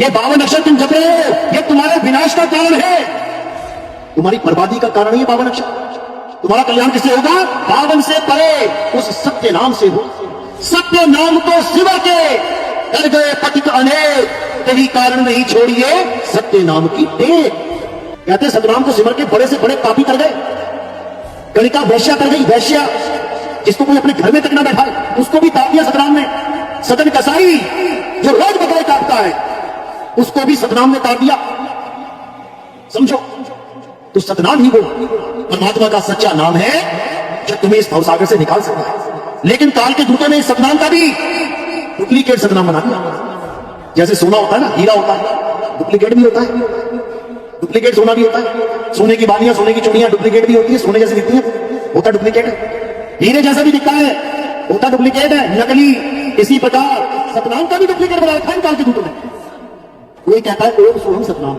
ये 52 अक्षर तुम जप रहे हो, ये तुम्हारे विनाश का कारण है, तुम्हारी बर्बादी का कारण है ये 52 अक्षर। तुम्हारा कल्याण किससे होगा? 52 से परे उस सत्य नाम से हो। सत्य नाम को सिवा के कर गए पतित अनेक, यही कारण नहीं छोड़िए सत्य नाम की टेक। कहते सतनाम को सिमर के बड़े से बड़े पापी कर गए। गणिका वैश्या कर गई, वैश्या जिसको कोई अपने घर में तक ना बैठाए उसको भी ताप दिया सतनाम ने। सदन कसाई जो रोज बकरे काटता है उसको भी सतनाम ने ताप दिया। समझो, तो सतनाम ही वो परमात्मा का सच्चा नाम है जो तुम्हें इस भवसागर से निकाल सकता है। लेकिन काल के दूतों ने इस सतनाम का भी डुप्लीकेट सतनाम बना दिया। जैसे सोना होता है ना, हीरा होता है, डुप्लीकेट भी होता है, डुप्लीकेट सोना भी होता है। सोने की बालियां, सोने की चूड़ियां डुप्लीकेट भी होती है, सोने जैसी दिखती है, होता डुप्लीकेट है। हीरे जैसा भी दिखता है, होता डुप्लीकेट है, नकली। इसी प्रकार सतनाम का भी डुप्लीकेट बना रखा है काल के दूतों ने। कोई कहता है ओम सोहम सतनाम,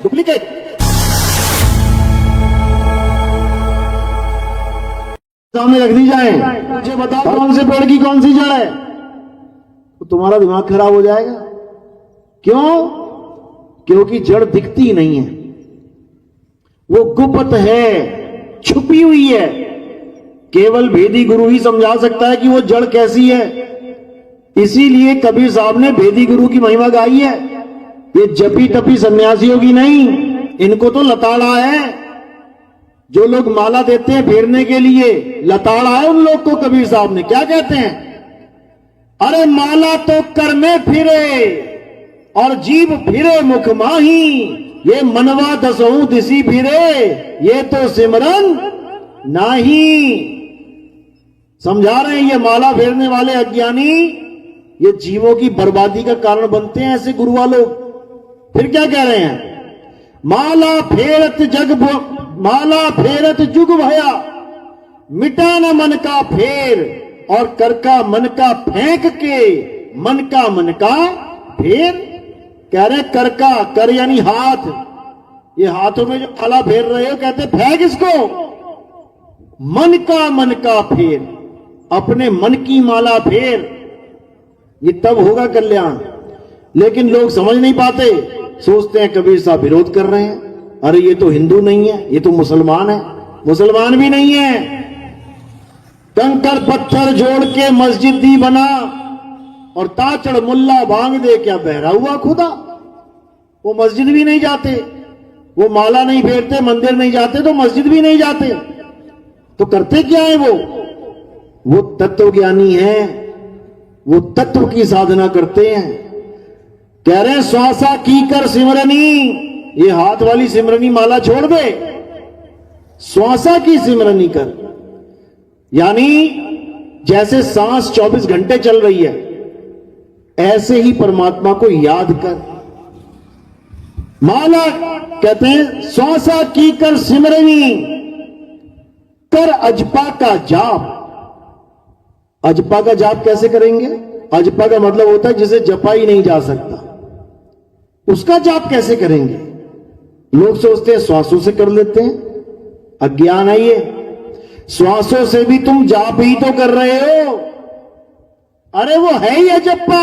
डुप्लीकेट। सामने रख दी जाए, मुझे बताओ कौन से पेड़ की कौन सी जड़ है, तो तुम्हारा दिमाग खराब हो जाएगा। क्यों? क्योंकि जड़ दिखती नहीं है, वो गुप्त है, छुपी हुई है। केवल भेदी गुरु ही समझा सकता है कि वो जड़ कैसी है। इसीलिए कबीर साहब ने भेदी गुरु की महिमा गाई है। ये जपी टपी सन्यासियों की नहीं, इनको तो लताड़ा है। जो लोग माला देते हैं फेरने के लिए, लताड़ा है उन लोग को। कबीर साहब ने क्या कहते हैं? अरे माला तो कर में फिरे और जीव फिरे मुख माही, ये मनवा दसों दिसी फिरे, ये तो सिमरन नाही। समझा रहे हैं ये माला फेरने वाले अज्ञानी ये जीवों की बर्बादी का कारण बनते हैं, ऐसे गुरु वालों। फिर क्या कह रहे हैं? माला फेरत जुग भया, मिटा न मन का फेर, और कर का मन का फेंक के, मन का फेर। कह रहे कर का, कर यानी हाथ, ये हाथों में जो माला फेर रहे हो, कहते फेंक इसको। मन का फेर, अपने मन की माला फेर, ये तब होगा कल्याण। लेकिन लोग समझ नहीं पाते, सोचते हैं कबीर साहब विरोध कर रहे हैं, अरे ये तो हिंदू नहीं है, ये तो मुसलमान है। मुसलमान भी नहीं है, कंकड़ पत्थर जोड़ के मस्जिद दी बना और ताचड़ मुल्ला भांग दे, क्या बहरा हुआ खुदा। वो मस्जिद भी नहीं जाते, वो माला नहीं फेरते, मंदिर नहीं जाते, तो मस्जिद भी नहीं जाते, तो करते क्या है वो तत्वज्ञानी है, वो तत्व की साधना करते हैं। कह रहे हैं श्वासा की कर सिमरनी, ये हाथ वाली सिमरनी माला छोड़ दे, श्वासा की सिमरनी कर। यानी जैसे सांस 24 घंटे चल रही है, ऐसे ही परमात्मा को याद कर। माला कहते हैं श्वासा की कर सिमरनी, कर अजपा का जाप। अजपा का जाप कैसे करेंगे? अजपा का मतलब होता है जिसे जपा ही नहीं जा सकता, उसका जाप कैसे करेंगे? लोग सोचते हैं श्वासों से कर लेते हैं, अज्ञान है ये। श्वासों से भी तुम जाप ही तो कर रहे हो। अरे वो है ही अजप्पा,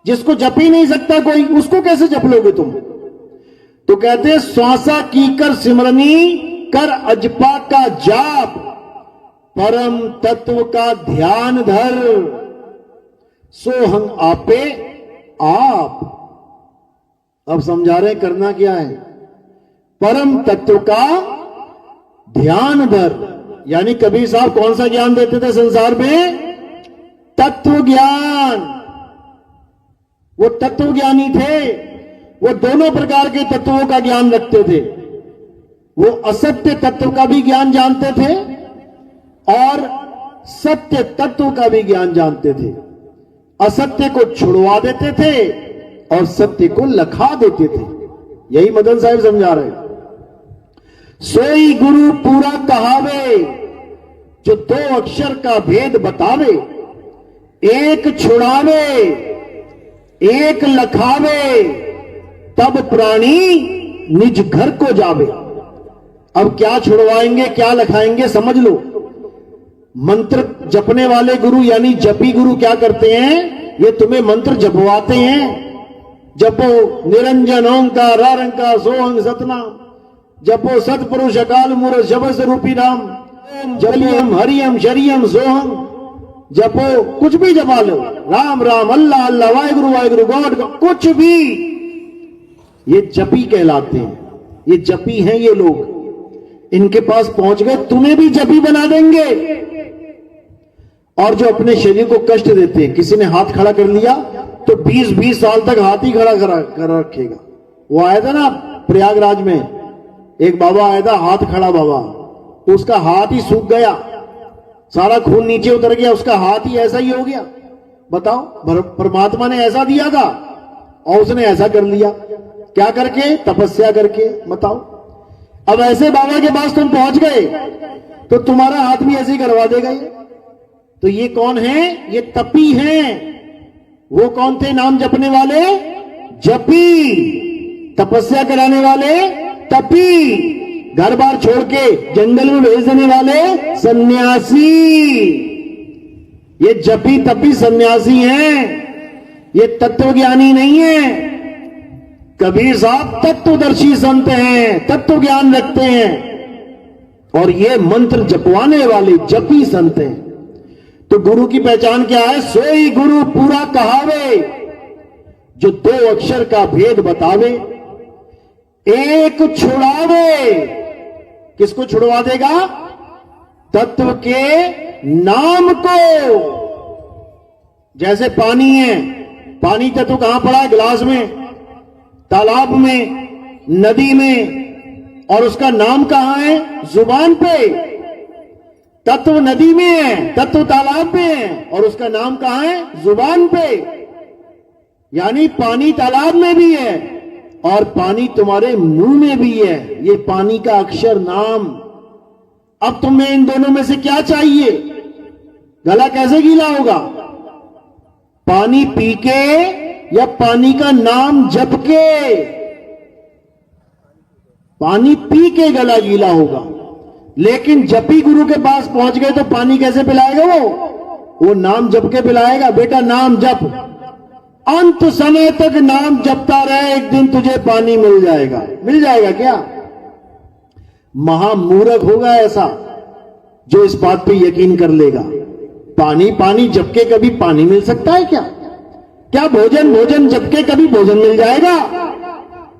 जिसको जप ही नहीं सकता कोई, उसको कैसे जप लोगे तुम? तो कहते हैं श्वासा की कर सिमरनी, कर अजपा का जाप, परम तत्व का ध्यान धर, सो हम आपे आप। अब समझा रहे करना क्या है? परम तत्व का ध्यान धर। यानी कबीर साहब कौन सा ज्ञान देते थे संसार में? तत्व ज्ञान। वो तत्व ज्ञानी थे, वो दोनों प्रकार के तत्वों का ज्ञान रखते थे। वो असत्य तत्व का भी ज्ञान जानते थे और सत्य तत्व का भी ज्ञान जानते थे। असत्य को छुड़वा देते थे और सत्य को लखा देते थे। यही मदन साहब समझा रहे हैं। सोई गुरु पूरा कहावे, जो 2 अक्षर का भेद बतावे, एक छुड़ावे एक लखावे, तब प्राणी निज घर को जावे। अब क्या छुड़वाएंगे क्या लखाएंगे समझ लो। मंत्र जपने वाले गुरु यानी जपी गुरु क्या करते हैं? ये तुम्हें मंत्र जपवाते हैं। जपो निरंजन ओंकार रंका सोहंग सतनाम, जपो सतपुरुष अकाल मूरत शबद रूपी नाम, जलियम हरियम शरियम सोहम, जपो कुछ भी जपा लो, राम राम अल्लाह अल्लाह वाहिगुरु वाहिगुरु गॉड कुछ भी, ये जपी कहलाते हैं। ये जपी हैं ये लोग, इनके पास पहुंच गए तुम्हें भी जपी बना देंगे। और जो अपने शरीर को कष्ट देते हैं, किसी ने हाथ खड़ा कर लिया तो 20-20 साल तक हाथ ही खड़ा कर रखेगा। वो आया था ना प्रयागराज में, एक बाबा आया था, हाथ खड़ा बाबा, उसका हाथ ही सूख गया, सारा खून नीचे उतर गया, उसका हाथ ही ऐसा ही हो गया। बताओ, परमात्मा ने ऐसा दिया था और उसने ऐसा कर लिया, क्या करके? तपस्या करके। बताओ, अब ऐसे बाबा के पास तुम पहुंच गए तो तुम्हारा हाथ भी ऐसे ही करवा देगा ये। तो ये कौन है? ये तपी हैं। वो कौन थे नाम जपने वाले? जपी। तपस्या कराने वाले तपी। घर बार छोड़ के जंगल में भेज देने वाले सन्यासी। ये जपी तपी सन्यासी हैं, ये तत्वज्ञानी नहीं है। कबीर साहब तत्वदर्शी संत हैं, तत्व ज्ञान रखते हैं, और ये मंत्र जपवाने वाले जपी संत हैं। तो गुरु की पहचान क्या है? सोई गुरु पूरा कहावे, जो 2 अक्षर का भेद बतावे, एक छुड़ावे। किसको छुड़वा देगा? तत्व के नाम को। जैसे पानी है, पानी तत्व कहां पड़ा है? गिलास में, तालाब में, नदी में, और उसका नाम कहां है? जुबान पे। तत्व नदी में है, तत्व तालाब में है, और उसका नाम कहां है? जुबान पे। यानी पानी तालाब में भी है और पानी तुम्हारे मुंह में भी है। ये पानी का अक्षर नाम। अब तुम्हें इन दोनों में से क्या चाहिए? गला कैसे गीला होगा? पानी पी के या पानी का नाम जप के? पानी पी के गला गीला होगा। लेकिन जपी गुरु के पास पहुंच गए तो पानी कैसे पिलाएगा? वो नाम जप के पिलाएगा। बेटा नाम जप, अंत समय तक नाम जपता रहे, एक दिन तुझे पानी मिल जाएगा। मिल जाएगा क्या? महामूर्ख होगा ऐसा जो इस बात पे यकीन कर लेगा। पानी पानी जप के कभी पानी मिल सकता है क्या? क्या भोजन भोजन जप के कभी भोजन मिल जाएगा?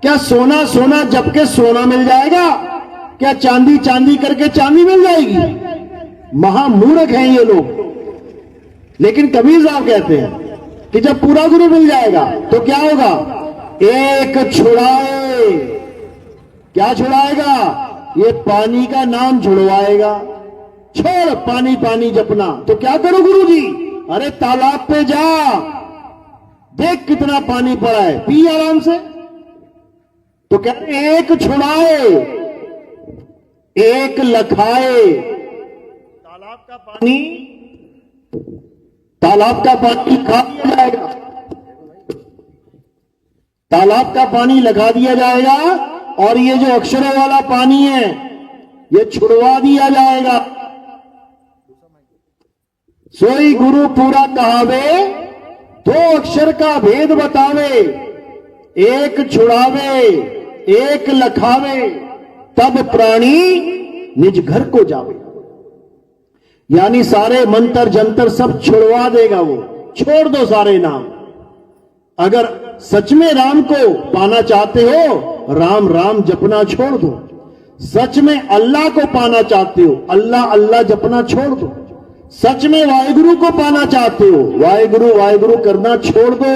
क्या सोना सोना जप के सोना मिल जाएगा? क्या चांदी चांदी करके चांदी मिल जाएगी? महामूर्ख हैं ये लोग। लेकिन कबीर साहब कहते हैं कि जब पूरा गुरु मिल जाएगा तो क्या होगा? एक छुड़ाए। क्या छुड़ाएगा? ये पानी का नाम छुड़वाएगा। छोड़ पानी पानी जपना। तो क्या करो गुरु जी? अरे तालाब पे जा, देख कितना पानी पड़ा है, पी आराम से। तो कहते एक छुड़ाए एक लखाए। तालाब का पानी खा दिया जाएगा, तालाब का पानी लगा दिया जाएगा, और ये जो अक्षरों वाला पानी है ये छुड़वा दिया जाएगा। सोई गुरु पूरा कहावे, 2 अक्षर का भेद बतावे, एक छुड़ावे एक लखावे, तब प्राणी निज घर को जावे। यानी सारे मंत्र जंतर सब छुड़वा देगा वो। छोड़ दो सारे नाम। अगर सच में राम को पाना चाहते हो, राम राम जपना छोड़ दो। सच में अल्लाह को पाना चाहते हो, अल्लाह अल्लाह जपना छोड़ दो। सच में वाहिगुरु को पाना चाहते हो, वाहिगुरु वाहिगुरु करना छोड़ दो।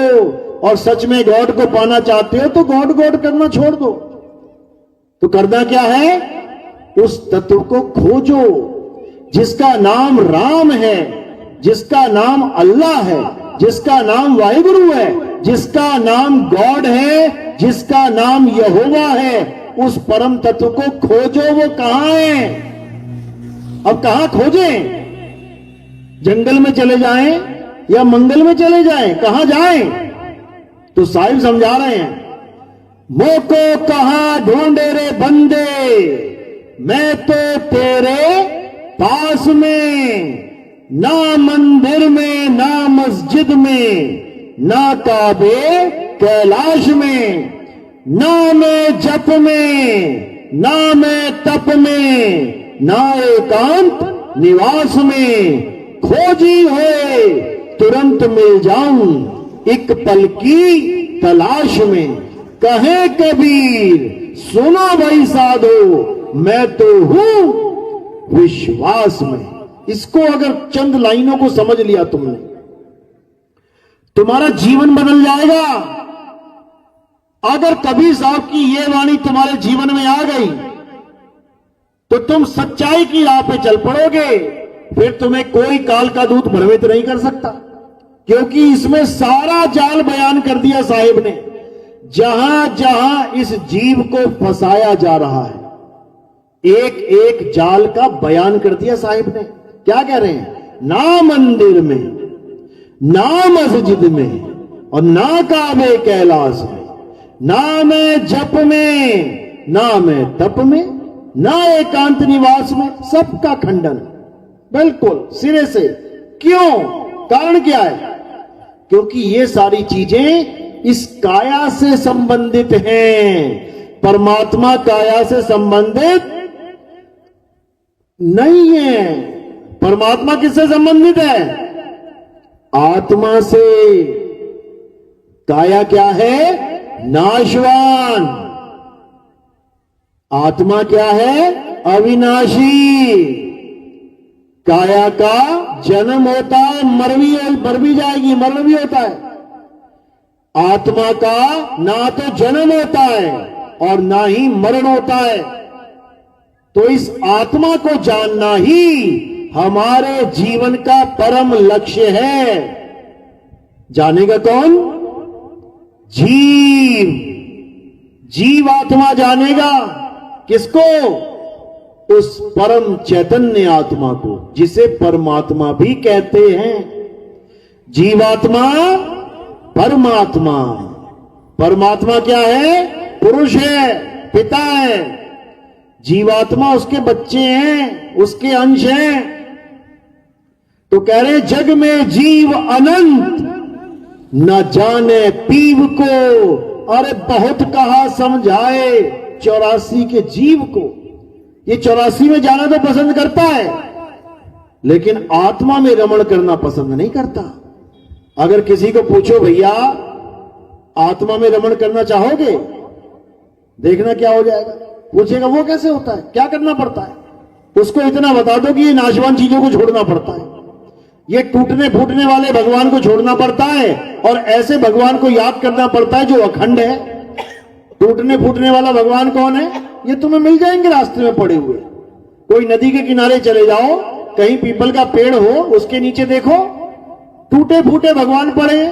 और सच में गॉड को पाना चाहते हो तो गॉड गॉड करना छोड़ दो। तो करना क्या है? उस तत्व को खोजो जिसका नाम राम है, जिसका नाम अल्लाह है, जिसका नाम वाहिगुरु है, जिसका नाम गॉड है, जिसका नाम यहोवा है। उस परम तत्व को खोजो। वो कहां है? अब कहां खोजें? जंगल में चले जाएं या मंगल में चले जाएं? कहां जाएं? तो साहिब समझा रहे हैं, मोको कहां ढूंढे रे बंदे, मैं तो तेरे पास में। ना मंदिर में, ना मस्जिद में, ना काबे कैलाश में, ना में जप में, ना में तप में, ना एकांत निवास में, खोजी होए तुरंत मिल जाऊं एक पल की तलाश में। कहे कबीर सुनो भाई साधो, मैं तो हूं विश्वास में। इसको अगर चंद लाइनों को समझ लिया तुमने, तुम्हारा जीवन बदल जाएगा। अगर कबीर साहब की ये वाणी तुम्हारे जीवन में आ गई तो तुम सच्चाई की राह पे चल पड़ोगे। फिर तुम्हें कोई काल का दूत भ्रमित नहीं कर सकता, क्योंकि इसमें सारा जाल बयान कर दिया साहिब ने। जहां जहां इस जीव को फंसाया जा रहा है, एक एक जाल का बयान कर दिया साहिब ने। क्या कह रहे हैं? ना मंदिर में, ना मस्जिद में, और ना काबे कैलाश में, ना मैं जप में, ना मैं तप में, ना एकांत निवास में। सबका खंडन बिल्कुल सिरे से। क्यों? कारण क्या है? क्योंकि ये सारी चीजें इस काया से संबंधित हैं। परमात्मा काया से संबंधित नहीं है। परमात्मा किससे संबंधित है? आत्मा से। काया क्या है? नाशवान। आत्मा क्या है? अविनाशी। काया का जन्म होता है, मर भी जाएगी, मरण भी होता है। आत्मा का ना तो जन्म होता है और ना ही मरण होता है। तो इस आत्मा को जानना ही हमारे जीवन का परम लक्ष्य है। जानेगा कौन? जीव। जीव आत्मा जानेगा। किसको? उस परम चैतन्य आत्मा को, जिसे परमात्मा भी कहते हैं। जीवात्मा, परमात्मा। परमात्मा क्या है? पुरुष है, पिता है। जीवात्मा उसके बच्चे हैं, उसके अंश हैं। तो कह रहे जग में जीव अनंत, न जाने पीव को। अरे बहुत कहा समझाए 84 के जीव को। ये 84 में जाना तो पसंद करता है, लेकिन आत्मा में रमण करना पसंद नहीं करता। अगर किसी को पूछो भैया आत्मा में रमण करना चाहोगे, देखना क्या हो जाएगा। पूछेगा वो कैसे होता है, क्या करना पड़ता है। उसको इतना बता दो कि ये नाशवान चीजों को छोड़ना पड़ता है, ये टूटने फूटने वाले भगवान को छोड़ना पड़ता है, और ऐसे भगवान को याद करना पड़ता है जो अखंड है। टूटने फूटने वाला भगवान कौन है? ये तुम्हें मिल जाएंगे रास्ते में पड़े हुए। कोई नदी के किनारे चले जाओ, कहीं पीपल का पेड़ हो, उसके नीचे देखो टूटे फूटे भगवान पड़े।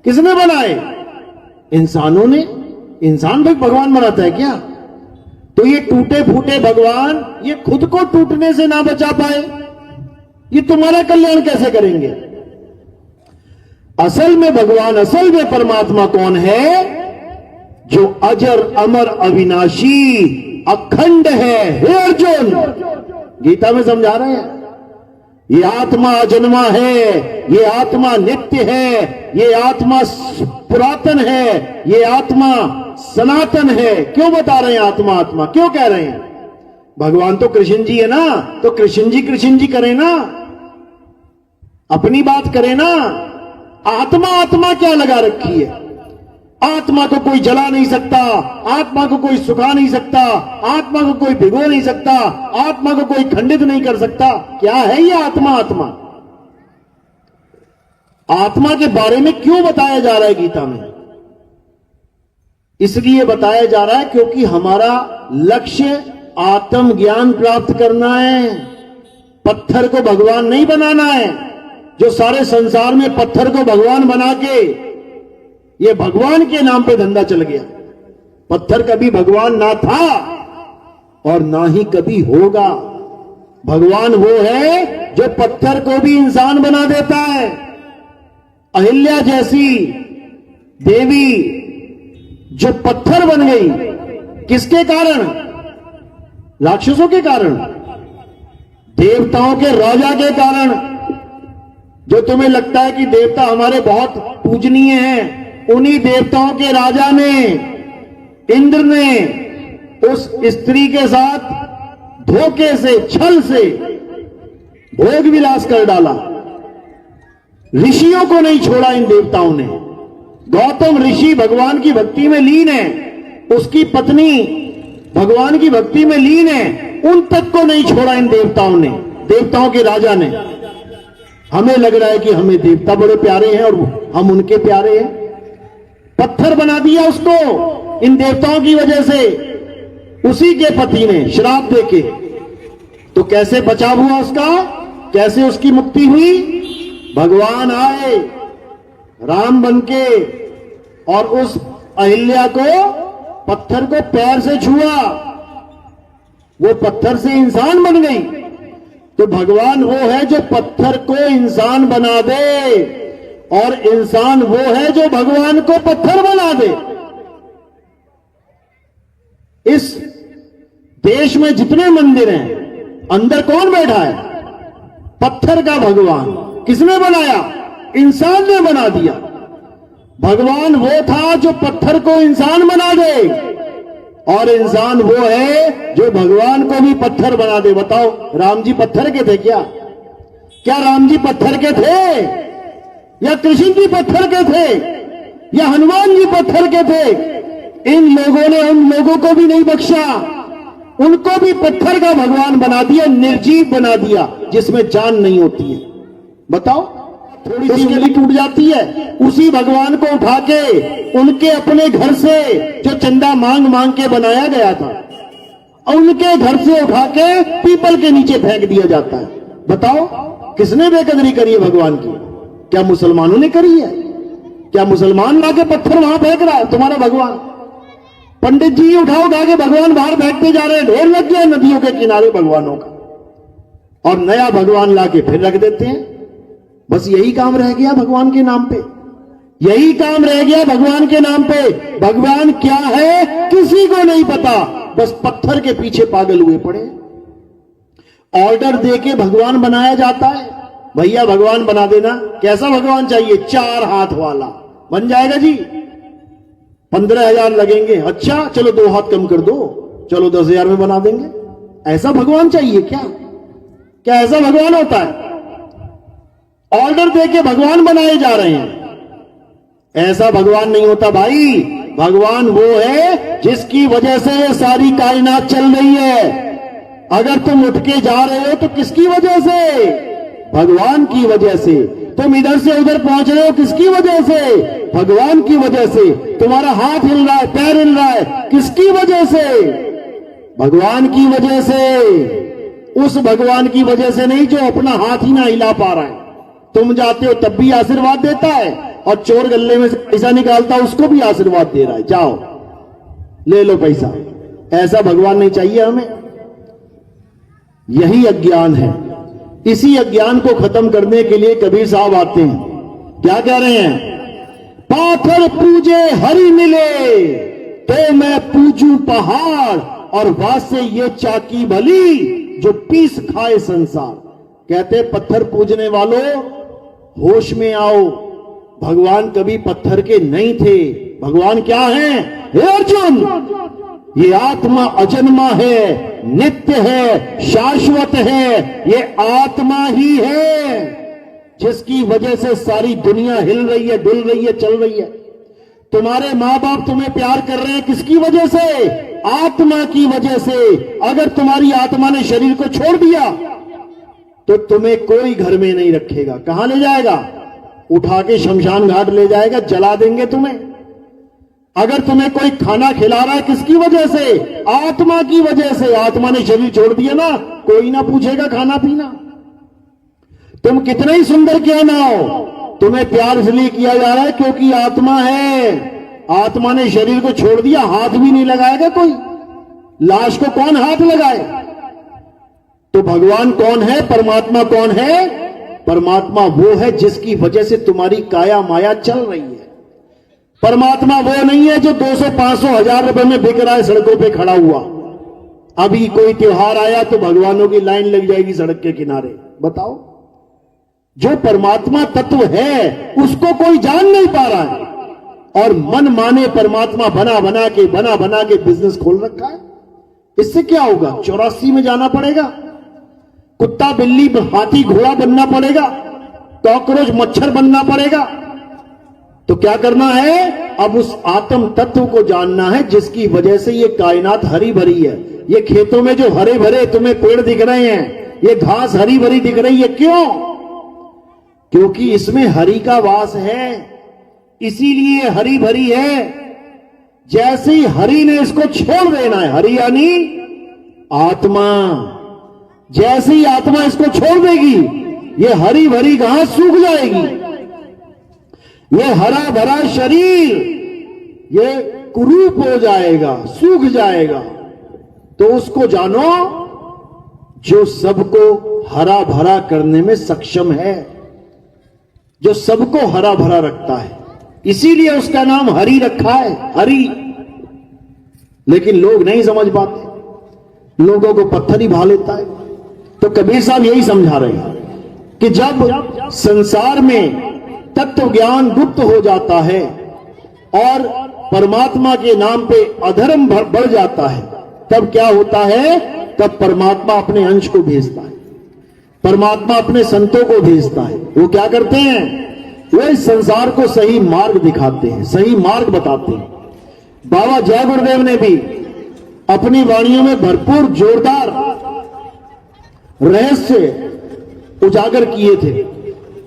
किसने बनाए? इंसानों ने। इंसान भी भगवान बनाता है क्या? तो ये टूटे फूटे भगवान ये खुद को टूटने से ना बचा पाए, ये तुम्हारा कल्याण कैसे करेंगे? असल में भगवान, असल में परमात्मा कौन है? जो अजर अमर अविनाशी अखंड है। हे अर्जुन, गीता में समझा रहे हैं, ये आत्मा अजन्मा है, ये आत्मा नित्य है, ये आत्मा पुरातन है, ये आत्मा सनातन है। क्यों बता रहे हैं आत्मा आत्मा? क्यों कह रहे हैं? भगवान तो कृष्ण जी है ना, तो कृष्ण जी करें ना, अपनी बात करें ना। आत्मा आत्मा क्या लगा रखी है? आत्मा को कोई जला नहीं सकता, आत्मा को कोई सुखा नहीं सकता, आत्मा को कोई भिगो नहीं सकता, आत्मा को कोई खंडित नहीं कर सकता। क्या है ये आत्मा आत्मा? आत्मा के बारे में क्यों बताया जा रहा है गीता में? इसलिए बताया जा रहा है क्योंकि हमारा लक्ष्य आत्म ज्ञान प्राप्त करना है। पत्थर को भगवान नहीं बनाना है। जो सारे संसार में पत्थर को भगवान बना के ये भगवान के नाम पे धंधा चल गया। पत्थर कभी भगवान ना था और ना ही कभी होगा। भगवान वो है जो पत्थर को भी इंसान बना देता है। अहिल्या जैसी देवी जो पत्थर बन गई, किसके कारण? राक्षसों के कारण, देवताओं के राजा के कारण। जो तुम्हें लगता है कि देवता हमारे बहुत पूजनीय हैं, उन्हीं देवताओं के राजा ने, इंद्र ने उस स्त्री के साथ धोखे से, छल से भोग विलास कर डाला। ऋषियों को नहीं छोड़ा इन देवताओं ने। गौतम ऋषि भगवान की भक्ति में लीन है, उसकी पत्नी भगवान की भक्ति में लीन है, उन तक को नहीं छोड़ा इन देवताओं ने, देवताओं के राजा ने। हमें लग रहा है कि हमें देवता बड़े प्यारे हैं और हम उनके प्यारे हैं। पत्थर बना दिया उसको इन देवताओं की वजह से, उसी के पति ने श्राप देके। तो कैसे बचाव हुआ उसका, कैसे उसकी मुक्ति हुई? भगवान आए राम बनके और उस अहिल्या को, पत्थर को पैर से छुआ, वो पत्थर से इंसान बन गई। तो भगवान वो है जो पत्थर को इंसान बना दे, और इंसान वो है जो भगवान को पत्थर बना दे। इस देश में जितने मंदिर हैं, अंदर कौन बैठा है? पत्थर का भगवान। किसने बनाया? इंसान ने बना दिया। भगवान वो था जो पत्थर को इंसान बना दे, और इंसान वो है जो भगवान को भी पत्थर बना दे। बताओ, राम जी पत्थर के थे क्या? क्या राम जी पत्थर के थे? या कृष्ण जी पत्थर के थे? या हनुमान जी पत्थर के थे? इन लोगों ने उन लोगों को भी नहीं बख्शा, उनको भी पत्थर का भगवान बना दिया, निर्जीव बना दिया, जिसमें जान नहीं होती है। बताओ, थोड़ी सी उंगली टूट जाती है, उसी भगवान को उठा के उनके अपने घर से, जो चंदा मांग मांग के बनाया गया था, उनके घर से उठा के पीपल के नीचे फेंक दिया जाता है। बताओ, किसने बेकदरी करी है भगवान की? क्या मुसलमानों ने करी है? क्या मुसलमान लाके पत्थर वहां फेंक रहा है तुम्हारा भगवान? पंडित जी उठा उठा के भगवान बाहर फेंकते जा रहे हैं, ढेर लग गया नदियों के किनारे भगवानों का, और नया भगवान लाके फिर रख देते हैं। बस यही काम रह गया भगवान के नाम पे, यही काम रह गया भगवान के नाम पे। भगवान क्या है किसी को नहीं पता, बस पत्थर के पीछे पागल हुए पड़े। ऑर्डर देके भगवान बनाया जाता है, भैया भगवान बना देना। कैसा भगवान चाहिए? 4 हाथ वाला। बन जाएगा जी, 15,000 लगेंगे। अच्छा चलो 2 हाथ कम कर दो, चलो 10,000 में बना देंगे। ऐसा भगवान चाहिए क्या? क्या ऐसा भगवान होता है? ऑर्डर देके भगवान बनाए जा रहे हैं। ऐसा भगवान नहीं होता भाई। भगवान वो है जिसकी वजह से ये सारी कायनात चल रही है। अगर तुम उठ के जा रहे हो तो किसकी वजह से? भगवान की वजह से। तुम इधर से उधर पहुंच रहे हो किसकी वजह से? भगवान की वजह से। तुम्हारा हाथ हिल रहा है, पैर हिल रहा है, किसकी वजह से? भगवान की वजह से। उस भगवान की वजह से नहीं जो अपना हाथ ही ना हिला पा रहा है। तुम जाते हो तब भी आशीर्वाद देता है, और चोर गल्ले में से पैसा निकालता उसको भी आशीर्वाद दे रहा है, जाओ ले लो पैसा। ऐसा भगवान नहीं चाहिए हमें। यही अज्ञान है। इसी अज्ञान को खत्म करने के लिए कबीर साहब आते हैं। क्या कह रहे हैं? पाथर पूजे हरि मिले, तो मैं पूजू पहाड़, और वासे ये चाकी भली, जो पीस खाए संसार। कहते पत्थर पूजने वालों, होश में आओ। भगवान कभी पत्थर के नहीं थे। भगवान क्या है? हे अर्जुन, ये आत्मा अजन्मा है, नित्य है, शाश्वत है। ये आत्मा ही है जिसकी वजह से सारी दुनिया हिल रही है, डुल रही है, चल रही है। तुम्हारे मां बाप तुम्हें प्यार कर रहे हैं किसकी वजह से? आत्मा की वजह से। अगर तुम्हारी आत्मा ने शरीर को छोड़ दिया तो तुम्हें कोई घर में नहीं रखेगा। कहां ले जाएगा? उठा के शमशान घाट ले जाएगा, जला देंगे तुम्हें। अगर तुम्हें कोई खाना खिला रहा है किसकी वजह से? आत्मा की वजह से। आत्मा ने शरीर छोड़ दिया ना, कोई ना पूछेगा खाना पीना। तुम कितने ही सुंदर क्यों ना हो, तुम्हें प्यार इसलिए किया जा रहा है क्योंकि आत्मा है। आत्मा ने शरीर को छोड़ दिया, हाथ भी नहीं लगाएगा कोई। लाश को कौन हाथ लगाए? तो भगवान कौन है? परमात्मा कौन है? परमात्मा वो है जिसकी वजह से तुम्हारी काया माया चल रही है। परमात्मा वो नहीं है जो 200, 500, 1000 रुपए में बिक रहा है सड़कों पे खड़ा हुआ। अभी कोई त्योहार आया तो भगवानों की लाइन लग जाएगी सड़क के किनारे। बताओ, जो परमात्मा तत्व है उसको कोई जान नहीं पा रहा है। और मन माने परमात्मा बना बना के बिजनेस खोल रखा है। इससे क्या होगा? 84 में जाना पड़ेगा, कुत्ता बिल्ली हाथी घोड़ा बनना पड़ेगा, कॉकरोच मच्छर बनना पड़ेगा। तो क्या करना है? अब उस आत्म तत्व को जानना है जिसकी वजह से ये कायनात हरी भरी है। ये खेतों में जो हरे भरे तुम्हें पेड़ दिख रहे हैं, ये घास हरी भरी दिख रही है, क्यों? क्योंकि इसमें हरि का वास है, इसीलिए हरी भरी है। जैसे ही हरि ने इसको छोड़ देना है, हरि यानी आत्मा, जैसे ही आत्मा इसको छोड़ देगी, ये हरी भरी घास सूख जाएगी, ये हरा भरा शरीर ये कुरूप हो जाएगा, सूख जाएगा। तो उसको जानो जो सबको हरा भरा करने में सक्षम है, जो सबको हरा भरा रखता है, इसीलिए उसका नाम हरि रखा है, हरि। लेकिन लोग नहीं समझ पाते, लोगों को पत्थर ही भा लेता है। तो कबीर साहब यही समझा रहे हैं कि जब संसार में तत्व ज्ञान गुप्त हो जाता है और परमात्मा के नाम पे अधर्म बढ़ जाता है, तब क्या होता है? तब परमात्मा अपने अंश को भेजता है, परमात्मा अपने संतों को भेजता है। वो क्या करते हैं? वो इस संसार को सही मार्ग दिखाते हैं, सही मार्ग बताते हैं। बाबा जय गुरुदेव ने भी अपनी वाणियों में भरपूर जोरदार रहस्य उजागर किए थे,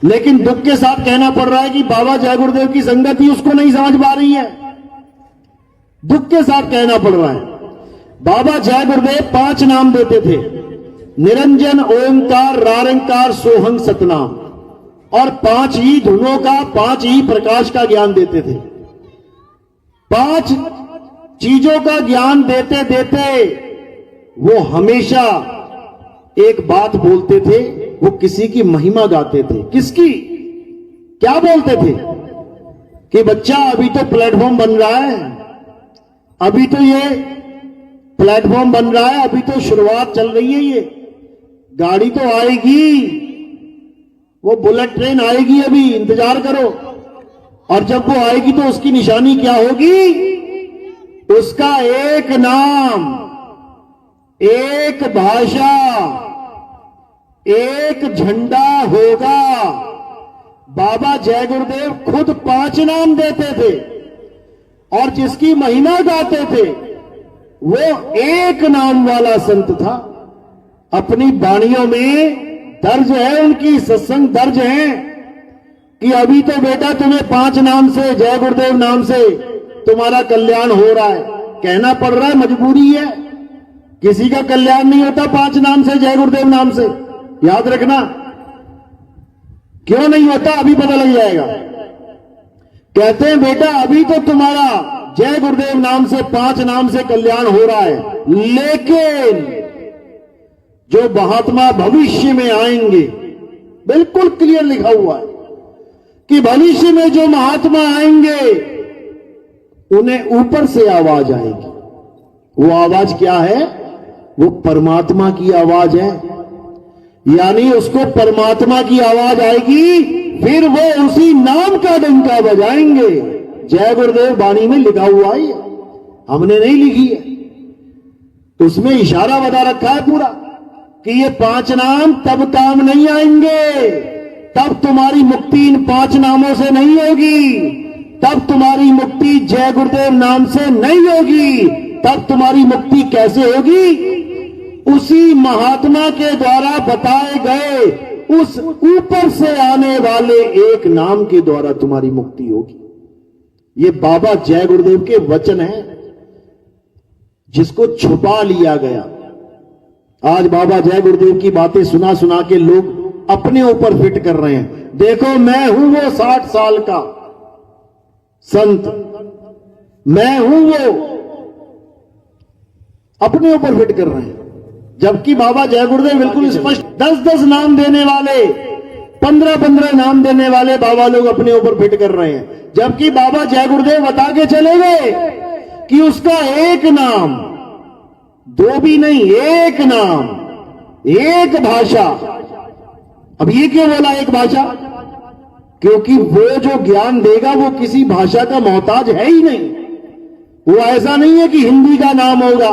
लेकिन दुख के साथ कहना पड़ रहा है कि बाबा जय गुरुदेव की संगत ही उसको नहीं समझ पा रही है। दुख के साथ कहना पड़ रहा है। बाबा जय गुरुदेव 5 नाम देते थे, निरंजन, ओंकार, रारंकार, सोहंग, सतनाम, और 5 ही धुनों का, 5 ही प्रकाश का ज्ञान देते थे। 5 चीजों का ज्ञान देते देते वो हमेशा एक बात बोलते थे, वो किसी की महिमा गाते थे। किसकी? क्या बोलते थे? कि बच्चा अभी तो प्लेटफॉर्म बन रहा है, अभी तो ये प्लेटफॉर्म बन रहा है, अभी तो शुरुआत चल रही है, ये गाड़ी तो आएगी, वो बुलेट ट्रेन आएगी, अभी इंतजार करो। और जब वो आएगी तो उसकी निशानी क्या होगी? उसका एक नाम, एक भाषा, एक झंडा होगा। बाबा जय गुरुदेव खुद 5 नाम देते थे और जिसकी महिमा गाते थे वो एक नाम वाला संत था। अपनी वाणियों में दर्ज है, उनकी सत्संग दर्ज है कि अभी तो बेटा तुम्हें 5 नाम से, जय गुरुदेव नाम से तुम्हारा कल्याण हो रहा है। कहना पड़ रहा है, मजबूरी है, किसी का कल्याण नहीं होता 5 नाम से, जय गुरुदेव नाम से, याद रखना। क्यों नहीं होता? अभी पता लग जाएगा। कहते हैं बेटा अभी तो तुम्हारा जय गुरुदेव नाम से, 5 नाम से कल्याण हो रहा है, लेकिन जो महात्मा भविष्य में आएंगे, बिल्कुल क्लियर लिखा हुआ है कि भविष्य में जो महात्मा आएंगे उन्हें ऊपर से आवाज आएगी। वो आवाज क्या है? वो परमात्मा की आवाज है, यानी उसको परमात्मा की आवाज आएगी, फिर वो उसी नाम का डंका बजाएंगे। जय गुरुदेव वाणी में लिखा हुआ है, हमने नहीं लिखी है। उसमें इशारा बता रखा है पूरा कि ये 5 नाम तब काम नहीं आएंगे, तब तुम्हारी मुक्ति इन 5 नामों से नहीं होगी, तब तुम्हारी मुक्ति जय गुरुदेव नाम से नहीं होगी। तब तुम्हारी मुक्ति कैसे होगी? उसी महात्मा के द्वारा बताए गए उस ऊपर से आने वाले एक नाम के द्वारा तुम्हारी मुक्ति होगी। ये बाबा जय गुरुदेव के वचन हैं जिसको छुपा लिया गया। आज बाबा जय गुरुदेव की बातें सुना सुना के लोग अपने ऊपर फिट कर रहे हैं। देखो मैं हूं वो 60 साल का संत, मैं हूं वो, अपने ऊपर फिट कर रहे हैं। जबकि बाबा जय गुरुदेव बिल्कुल स्पष्ट 10-10 नाम देने वाले, 15-15 नाम देने वाले बाबा लोग अपने ऊपर फिट कर रहे हैं। जबकि बाबा जय गुरुदेव बता के चले गए कि उसका एक नाम, 2 भी नहीं, एक नाम, एक भाषा। अब ये क्यों बोला एक भाषा? क्योंकि वो जो ज्ञान देगा वो किसी भाषा का मोहताज है ही नहीं। वो ऐसा नहीं है कि हिंदी का नाम होगा,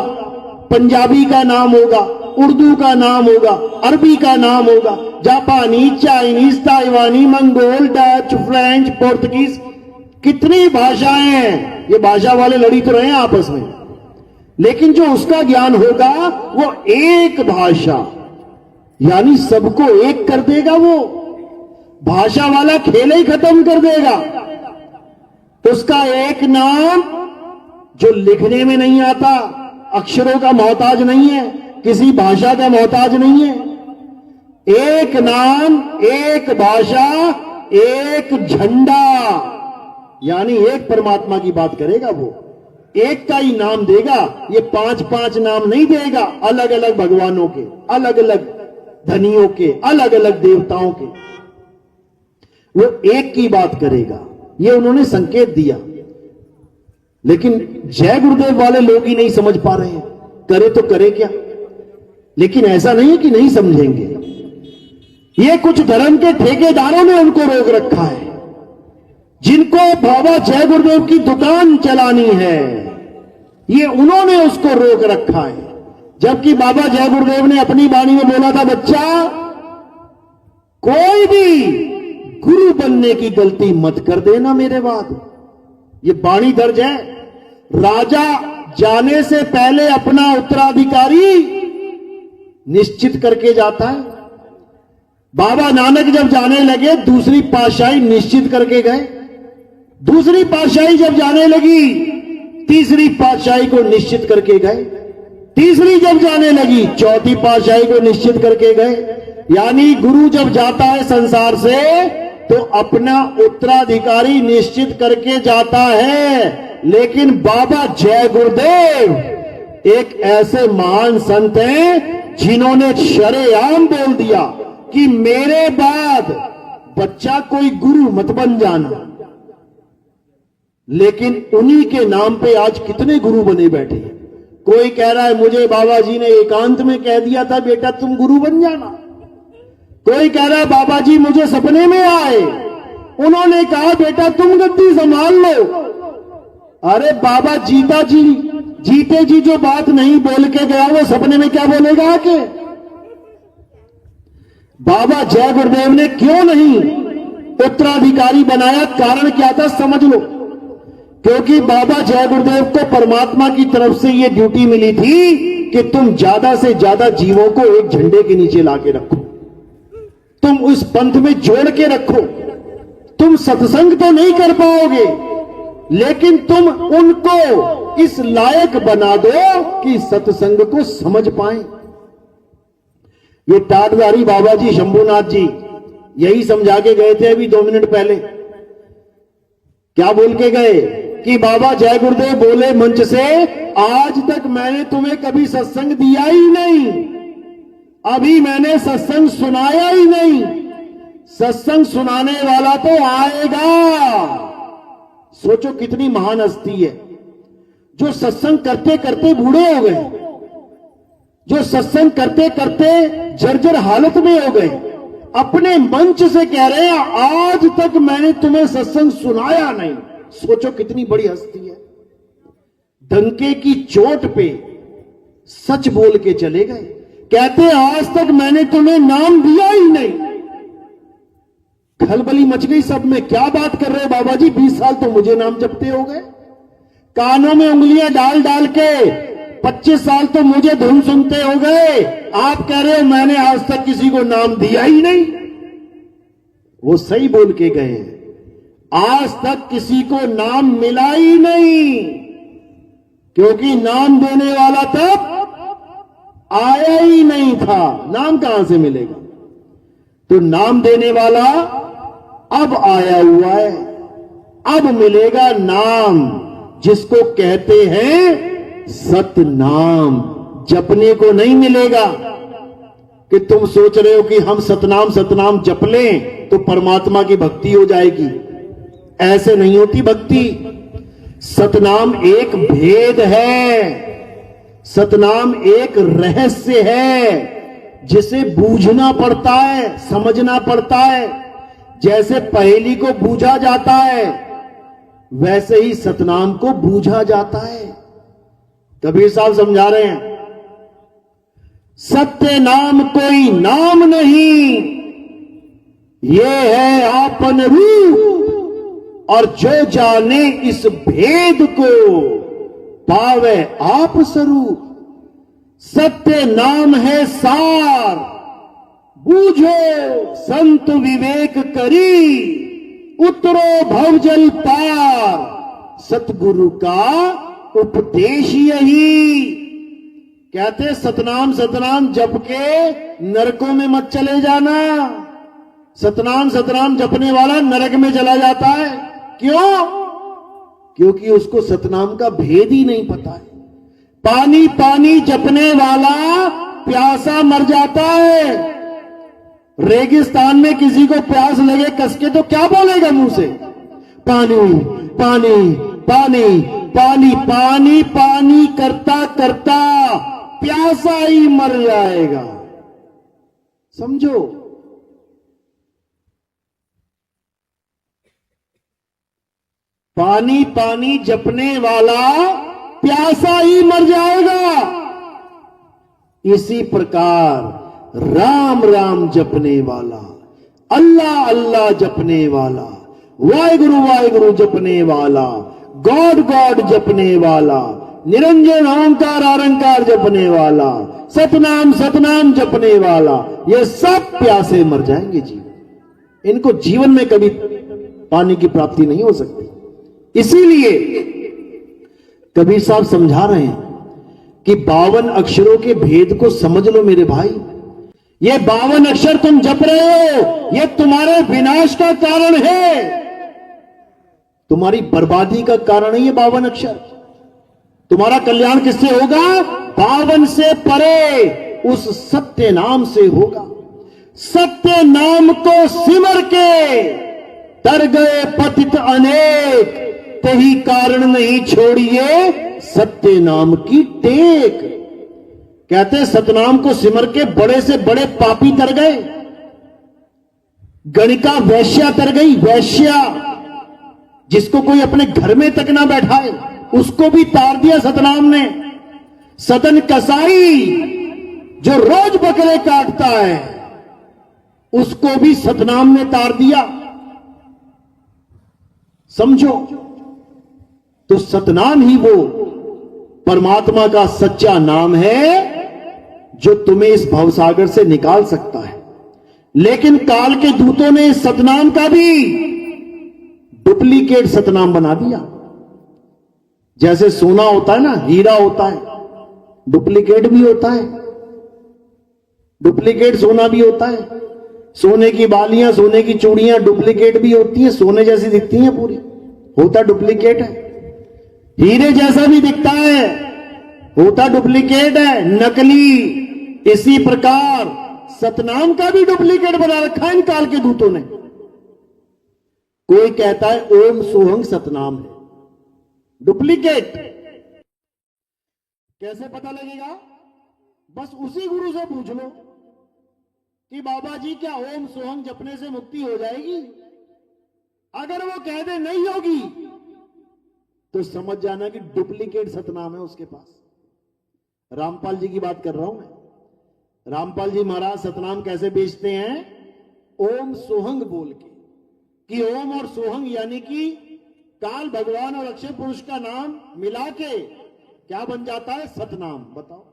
पंजाबी का नाम होगा, उर्दू का नाम होगा, अरबी का नाम होगा, जापानी, चाइनीज, ताइवानी, मंगोल, डच, फ्रेंच, पोर्तुगीज, कितनी भाषाएं हैं। ये भाषा वाले लड़ी तो रहे हैं आपस में, लेकिन जो उसका ज्ञान होगा वो एक भाषा, यानी सबको एक कर देगा। वो भाषा वाला खेल ही खत्म कर देगा। उसका एक नाम जो लिखने में नहीं आता, अक्षरों का मोहताज नहीं है, किसी भाषा का मोहताज नहीं है। एक नाम, एक भाषा, एक झंडा, यानी एक परमात्मा की बात करेगा। वो एक का ही नाम देगा। ये 5-5 नाम नहीं देगा, अलग अलग भगवानों के, अलग अलग धनियों के, अलग अलग देवताओं के। वो एक की बात करेगा। ये उन्होंने संकेत दिया, लेकिन जय गुरुदेव वाले लोग ही नहीं समझ पा रहे हैं। करे तो करे क्या। लेकिन ऐसा नहीं है कि नहीं समझेंगे। ये कुछ धर्म के ठेकेदारों ने उनको रोक रखा है, जिनको बाबा जय गुरुदेव की दुकान चलानी है, ये उन्होंने उसको रोक रखा है। जबकि बाबा जय गुरुदेव ने अपनी वाणी में बोला था, बच्चा कोई भी गुरु बनने की गलती मत कर देना मेरे बाद। ये वाणी दर्ज है। राजा जाने से पहले अपना उत्तराधिकारी निश्चित करके जाता है। बाबा नानक जब जाने लगे, दूसरी पातशाही निश्चित करके गए। दूसरी पातशाही जब जाने लगी, तीसरी पातशाही को निश्चित करके गए। तीसरी जब जाने लगी, चौथी पातशाही को निश्चित करके गए। यानी गुरु जब जाता है संसार से तो अपना उत्तराधिकारी निश्चित करके जाता है। लेकिन बाबा जय गुरुदेव एक ऐसे महान संत हैं जिन्होंने शरेआम बोल दिया कि मेरे बाद बच्चा कोई गुरु मत बन जाना। लेकिन उन्हीं के नाम पे आज कितने गुरु बने बैठे हैं। कोई कह रहा है मुझे बाबा जी ने एकांत में कह दिया था बेटा तुम गुरु बन जाना। कोई कह रहा है बाबा जी मुझे सपने में आए, उन्होंने कहा बेटा तुम गद्दी संभाल लो। अरे बाबा जीते जी जो बात नहीं बोल के गया वो सपने में क्या बोलेगा आके। बाबा जय गुरुदेव ने क्यों नहीं उत्तराधिकारी बनाया, कारण क्या था समझ लो। क्योंकि बाबा जय गुरुदेव को परमात्मा की तरफ से यह ड्यूटी मिली थी कि तुम ज्यादा से ज्यादा जीवों को एक झंडे के नीचे लाके रखो, तुम उस पंथ में जोड़ के रखो। तुम सत्संग तो नहीं कर पाओगे, लेकिन तुम उनको इस लायक बना दो कि सत्संग को समझ पाए। ये टाटधारी बाबा जी शंभुनाथ जी यही समझा के गए थे अभी 2 मिनट पहले। क्या बोल के गए कि बाबा जय गुरुदेव बोले मंच से, आज तक मैंने तुम्हें कभी सत्संग दिया ही नहीं, अभी मैंने सत्संग सुनाया ही नहीं, सत्संग सुनाने वाला तो आएगा। सोचो कितनी महान हस्ती है जो सत्संग करते करते बूढ़े हो गए, जो सत्संग करते करते जर्जर हालत में हो गए, अपने मंच से कह रहे हैं आज तक मैंने तुम्हें सत्संग सुनाया नहीं। सोचो कितनी बड़ी हस्ती है। डंके की चोट पे सच बोल के चले गए, कहते आज तक मैंने तुम्हें नाम दिया ही नहीं। खलबली मच गई सब में, क्या बात कर रहे हो बाबा जी, 20 साल तो मुझे नाम जपते हो गए, कानों में उंगलियां डाल डाल के 25 साल तो मुझे धुन सुनते हो गए, आप कह रहे हो मैंने आज तक किसी को नाम दिया ही नहीं। वो सही बोल के गए, आज तक किसी को नाम मिला ही नहीं, क्योंकि नाम देने वाला तब आया ही नहीं था। नाम कहां से मिलेगा। तो नाम देने वाला अब आया हुआ है, अब मिलेगा नाम, जिसको कहते हैं सतनाम। जपने को नहीं मिलेगा कि तुम सोच रहे हो कि हम सतनाम जप लें तो परमात्मा की भक्ति हो जाएगी। ऐसे नहीं होती भक्ति। सतनाम एक भेद है, सतनाम एक रहस्य है, जिसे बूझना पड़ता है, समझना पड़ता है। जैसे पहेली को बूझा जाता है वैसे ही सतनाम को बूझा जाता है। कबीर साहब समझा रहे हैं, सत्य नाम कोई नाम नहीं, ये है आपन रूप, और जो जाने इस भेद को पावे आप स्वरूप। सत्य नाम है सार, बूझो संत विवेक करी, उतरो भवजल पार, सतगुरु का उपदेश यही। कहते सतनाम सतनाम जप के नरकों में मत चले जाना। सतनाम सतनाम जपने वाला नरक में चला जाता है। क्यों? क्योंकि उसको सतनाम का भेद ही नहीं पता है। पानी पानी जपने वाला प्यासा मर जाता है। रेगिस्तान में किसी को प्यास लगे कसके तो क्या बोलेगा मुंह से? पानी पानी पानी पानी पानी पानी करता करता प्यासा ही मर जाएगा। समझो, पानी पानी जपने वाला प्यासा ही मर जाएगा। इसी प्रकार राम राम जपने वाला, अल्लाह अल्लाह जपने वाला, वाहिगुरु वाहिगुरु जपने वाला, गॉड गॉड जपने वाला, निरंजन ओंकार आरंकार जपने वाला, सतनाम सतनाम जपने वाला, ये सब प्यासे मर जाएंगे जीवन। इनको जीवन में कभी पानी की प्राप्ति नहीं हो सकती। इसीलिए कबीर साहब समझा रहे हैं कि 52 अक्षरों के भेद को समझ लो मेरे भाई। ये 52 अक्षर तुम जप रहे हो, ये तुम्हारे विनाश का कारण है, तुम्हारी बर्बादी का कारण है ये 52 अक्षर। तुम्हारा कल्याण किससे होगा? 52 से परे उस सत्य नाम से होगा। सत्य नाम को सिमर के तर गए पतित अनेक, तही कारण नहीं छोड़िए सत्य नाम की टेक। कहते हैं सतनाम को सिमर के बड़े से बड़े पापी तर गए। गणिका वैश्या तर गई, वैश्या जिसको कोई अपने घर में तक ना बैठाए उसको भी तार दिया सतनाम ने। सदन कसाई जो रोज बकरे काटता है उसको भी सतनाम ने तार दिया। समझो, तो सतनाम ही वो परमात्मा का सच्चा नाम है जो तुम्हें इस भवसागर से निकाल सकता है। लेकिन काल के दूतों ने इस सतनाम का भी डुप्लीकेट सतनाम बना दिया। जैसे सोना होता है ना, हीरा होता है, डुप्लीकेट भी होता है, डुप्लीकेट सोना भी होता है। सोने की बालियां, सोने की चूड़ियां डुप्लीकेट भी होती हैं, सोने जैसी दिखती हैं पूरी, होता डुप्लीकेट है। हीरे जैसा भी दिखता है, होता डुप्लीकेट है, नकली। इसी प्रकार सतनाम का भी डुप्लीकेट बना रखा है इन काल के दूतों ने। कोई कहता है ओम सोहंग सतनाम है, डुप्लीकेट। कैसे पता लगेगा? बस उसी गुरु से पूछ लो कि बाबा जी क्या ओम सोहंग जपने से मुक्ति हो जाएगी? अगर वो कह दे नहीं होगी तो समझ जाना कि डुप्लीकेट सतनाम है उसके पास। रामपाल जी की बात कर रहा हूं मैं। रामपाल जी महाराज सतनाम कैसे बेचते हैं? ओम सोहंग बोल के, कि ओम और सोहंग यानी कि काल भगवान और अक्षय पुरुष का नाम मिला के क्या बन जाता है? सतनाम। बताओ,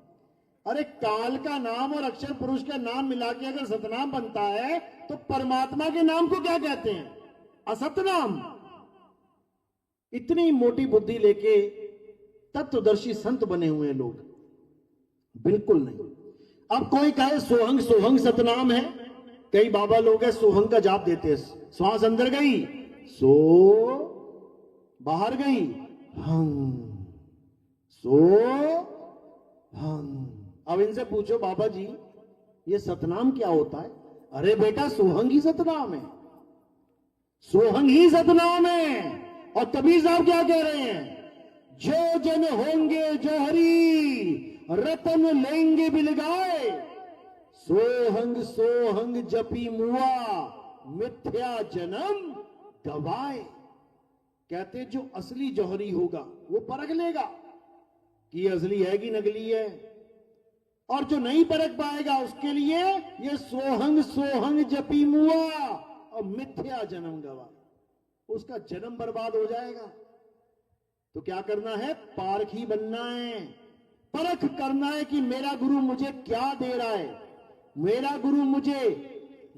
अरे काल का नाम और अक्षर पुरुष का नाम मिला के अगर सतनाम बनता है तो परमात्मा के नाम को क्या कहते हैं? असतनाम। इतनी मोटी बुद्धि लेके तत्वदर्शी संत बने हुए हैं लोग? बिल्कुल नहीं। अब कोई कहे सोहंग सोहंग सतनाम है, कई बाबा लोग हैं सोहंग का जाप देते हैं। श्वास अंदर गई सो, बाहर गई हंग, सो हंग। अब इनसे पूछो बाबा जी ये सतनाम क्या होता है? अरे बेटा सोहंग ही सतनाम है, सोहंग ही सतनाम है। और कबीर साहब क्या कह रहे हैं? जो जन होंगे जो हरि रतन लेंगे बिलगाए, सोहंग सोहंग जपी मुआ मिथ्या जन्म गवाए। कहते जो असली जौहरी होगा वो परख लेगा कि ये असली है कि नकली है, और जो नहीं परख पाएगा उसके लिए ये सोहंग सोहंग जपी मुआ और मिथ्या जन्म गवाए, उसका जन्म बर्बाद हो जाएगा। तो क्या करना है? पारखी बनना है, परख करना है कि मेरा गुरु मुझे क्या दे रहा है। मेरा गुरु मुझे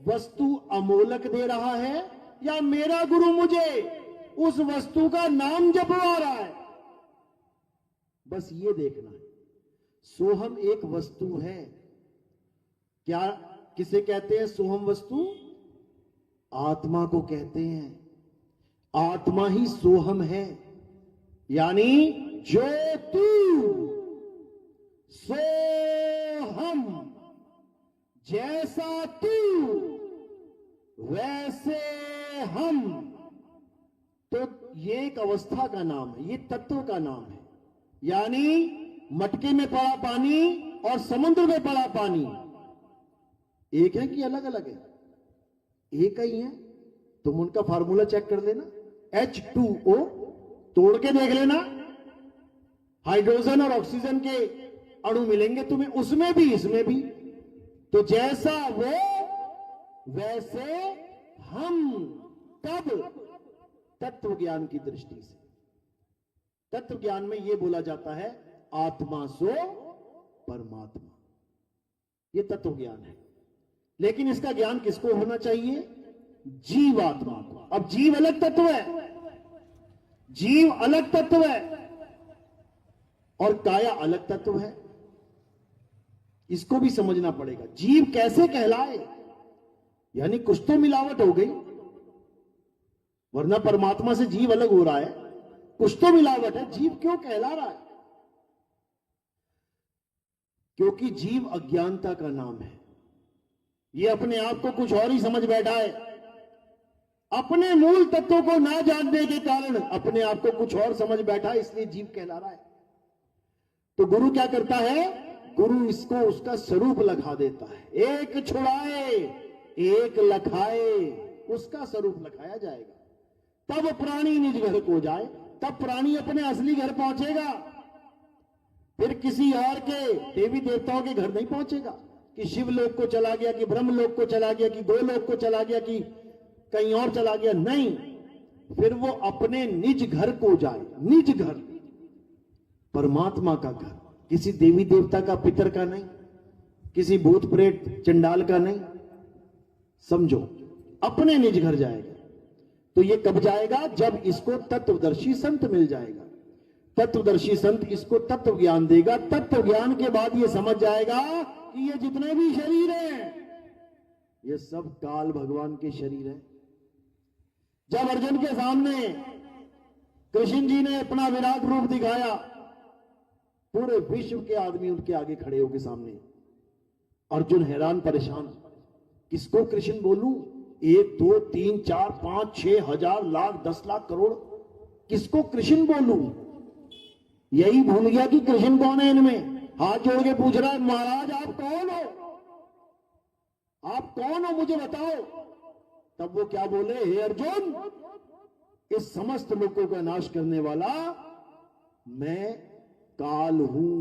वस्तु अमोलक दे रहा है या मेरा गुरु मुझे उस वस्तु का नाम जपवा रहा है। बस ये देखना है। सोहम एक वस्तु है। क्या किसे कहते हैं सोहम वस्तु? आत्मा को कहते हैं। आत्मा ही सोहम है, यानी जो तू सोहम, जैसा तू वैसे हम। तो ये एक अवस्था का नाम है, ये तत्व का नाम है। यानी मटके में पड़ा पानी और समुद्र में पड़ा पानी एक है कि अलग अलग है? एक ही है। तुम उनका फार्मूला चेक कर लेना, H2O तोड़ के देख लेना, हाइड्रोजन और ऑक्सीजन के अणु मिलेंगे तुम्हें, उसमें भी इसमें भी। तो जैसा वो वैसे हम। कब? तत्व ज्ञान की दृष्टि से। तत्व ज्ञान में यह बोला जाता है आत्मा सो परमात्मा, यह तत्व ज्ञान है। लेकिन इसका ज्ञान किसको होना चाहिए? जीवात्मा को। अब जीव अलग तत्व है, जीव अलग तत्व है और काया अलग तत्व है। इसको भी समझना पड़ेगा। जीव कैसे कहलाए? यानी कुछ तो मिलावट हो गई, वरना परमात्मा से जीव अलग हो रहा है, कुछ तो मिलावट है। जीव क्यों कहला रहा है? क्योंकि जीव अज्ञानता का नाम है। ये अपने आप को कुछ और ही समझ बैठा है। अपने मूल तत्वों को ना जानने के कारण अपने आप को कुछ और समझ बैठा है, इसलिए जीव कहला रहा है। तो गुरु क्या करता है? गुरु इसको उसका स्वरूप लखा देता है। एक छुड़ाए एक लखाए, उसका स्वरूप लखाया जाएगा। तब प्राणी निज घर को जाए, तब प्राणी अपने असली घर पहुंचेगा। फिर किसी और के देवी देवताओं के घर नहीं पहुंचेगा कि शिवलोक को चला गया, कि ब्रह्मलोक को चला गया, कि गोलोक को चला गया, कि कहीं और चला गया। नहीं, फिर वो अपने निज घर को जाए। निज घर, परमात्मा का घर, किसी देवी देवता का, पितर का नहीं, किसी भूत प्रेत चंडाल का नहीं। समझो, अपने निज घर जाएगा। तो ये कब जाएगा? जब इसको तत्वदर्शी संत मिल जाएगा। तत्वदर्शी संत इसको तत्व ज्ञान देगा। तत्व ज्ञान के बाद ये समझ जाएगा कि ये जितने भी शरीर हैं ये सब काल भगवान के शरीर हैं। जब अर्जुन के सामने कृष्ण जी ने अपना विराट रूप दिखाया, पूरे विश्व के आदमी उनके आगे खड़े होकर सामने, अर्जुन हैरान परेशान, किसको कृष्ण बोलूं? 1 2 3 4 5 6 हजार लाख 10 लाख करोड़, किसको कृष्ण बोलूं? यही भूल गया कि कृष्ण कौन है इनमें। हाथ जोड़ के पूछ रहा है, महाराज आप कौन हो? आप कौन हो मुझे बताओ। तब वो क्या बोले? हे अर्जुन, इस समस्त लोगों का नाश करने वाला मैं काल हूं।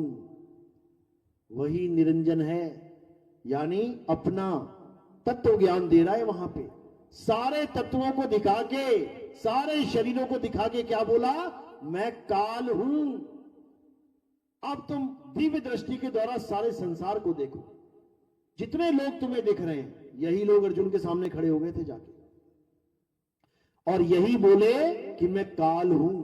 वही निरंजन है, यानी अपना तत्व ज्ञान दे रहा है। वहां पे सारे तत्वों को दिखा के, सारे शरीरों को दिखा के क्या बोला? मैं काल हूं। अब तुम दिव्य दृष्टि के द्वारा सारे संसार को देखो। जितने लोग तुम्हें दिख रहे हैं, यही लोग अर्जुन के सामने खड़े हो गए थे जाके, और यही बोले कि मैं काल हूं।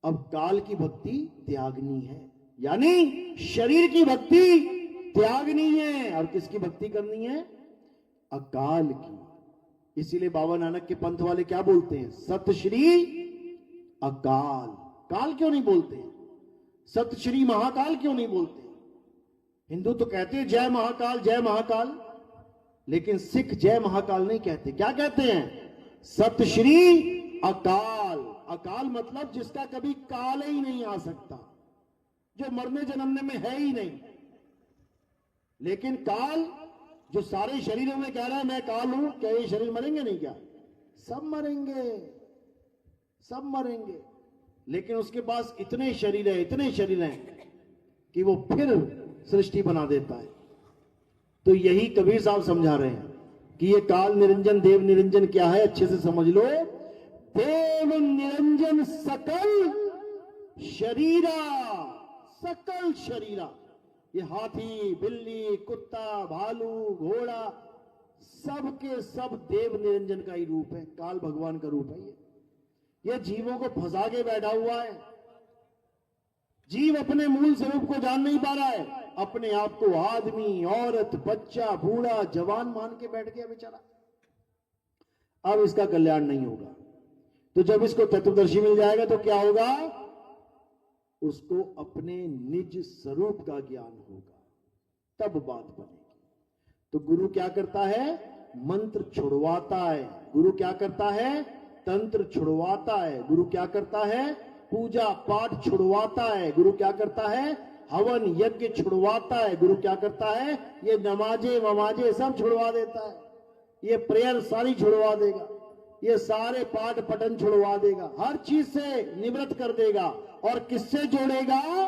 अब काल की भक्ति त्यागनी है, यानी शरीर की भक्ति त्यागनी है। और किसकी भक्ति करनी है? अकाल की। इसीलिए बाबा नानक के पंथ वाले क्या बोलते हैं? सत श्री अकाल। काल क्यों नहीं बोलते? सत श्री महाकाल क्यों नहीं बोलते? हिंदू तो कहते हैं जय महाकाल जय महाकाल, लेकिन सिख जय महाकाल नहीं कहते। क्या कहते हैं? सत श्री अकाल। अकाल मतलब जिसका कभी काल ही नहीं आ सकता, जो मरने जन्मने में है ही नहीं। लेकिन काल जो सारे शरीरों में कह रहा है मैं काल हूं, क्या ये शरीर मरेंगे नहीं क्या? सब मरेंगे, सब मरेंगे। लेकिन उसके पास इतने शरीर हैं कि वो फिर सृष्टि बना देता है। तो यही कबीर साहब समझा रहे हैं कि ये काल निरंजन देव निरंजन क्या है, अच्छे से समझ लो। देव निरंजन सकल शरीरा, सकल शरीरा। ये हाथी, बिल्ली, कुत्ता, भालू, घोड़ा, सब के सब देव निरंजन का ही रूप है, काल भगवान का रूप है। ये जीवों को फंसा के बैठा हुआ है। जीव अपने मूल स्वरूप को जान नहीं पा रहा है, अपने आप को आदमी, औरत, बच्चा, बूढ़ा, जवान मान के बैठ गया बेचारा। अब इसका कल्याण नहीं होगा। तो जब इसको तत्वदर्शी मिल जाएगा तो क्या होगा? उसको अपने निज स्वरूप का ज्ञान होगा, तब बात बनेगी। तो गुरु क्या करता है? मंत्र छुड़वाता है। गुरु क्या करता है? तंत्र छुड़वाता है। गुरु क्या करता है? पूजा पाठ छुड़वाता है। गुरु क्या करता है? हवन यज्ञ छुड़वाता है। गुरु क्या करता है? ये नमाजे वमाजे सब छुड़वा देता है। ये प्रेयर सारी छुड़वा देगा, ये सारे पाठ पठन छुड़वा देगा, हर चीज से निवृत्त कर देगा। और किससे जोड़ेगा?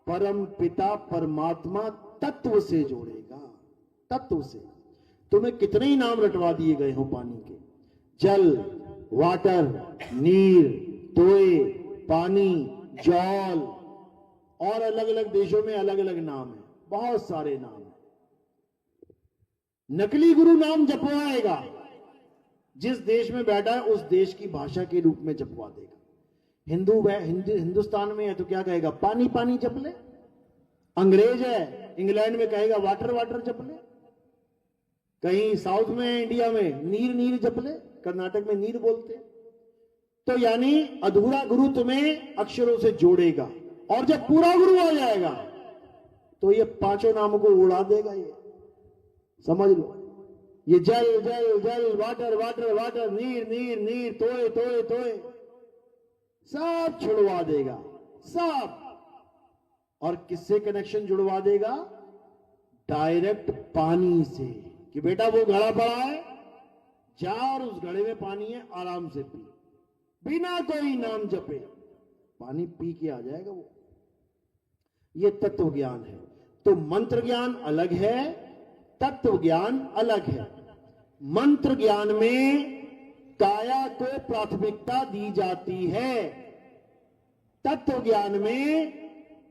परम पिता परमात्मा तत्व से जोड़ेगा, तत्व से। तुम्हें कितने ही नाम रटवा दिए गए हो पानी के, जल, वाटर, नीर, तोय, पानी, जल, और अलग अलग देशों में अलग अलग नाम है, बहुत सारे नाम है। नकली गुरु नाम जपवाएगा, जिस देश में बैठा है उस देश की भाषा के रूप में जपवा देगा। हिंदुस्तान में है तो क्या कहेगा? पानी पानी जप ले। अंग्रेज है, इंग्लैंड में कहेगा वाटर वाटर जप ले। कहीं साउथ में, इंडिया में नीर नीर जप ले, कर्नाटक में नीर बोलते। तो यानी अधूरा गुरु तुम्हें अक्षरों से जोड़ेगा, और जब पूरा गुरु आ जाएगा तो ये पांचों नामों को उड़ा देगा। ये समझ लो, ये जल जल जल, वाटर वाटर वाटर, नीर नीर नीर, तोय तोय तोय, सब छुड़वा देगा, सब। और किससे कनेक्शन जुड़वा देगा? डायरेक्ट पानी से, कि बेटा वो घड़ा पड़ा है, जा और उस घड़े में पानी है, आराम से पी, बिना कोई नाम जपे पानी पी के आ जाएगा वो। ये तत्व ज्ञान है। तो मंत्र ज्ञान अलग है, तत्व ज्ञान अलग है। मंत्र ज्ञान में काया को प्राथमिकता दी जाती है, तत्व ज्ञान में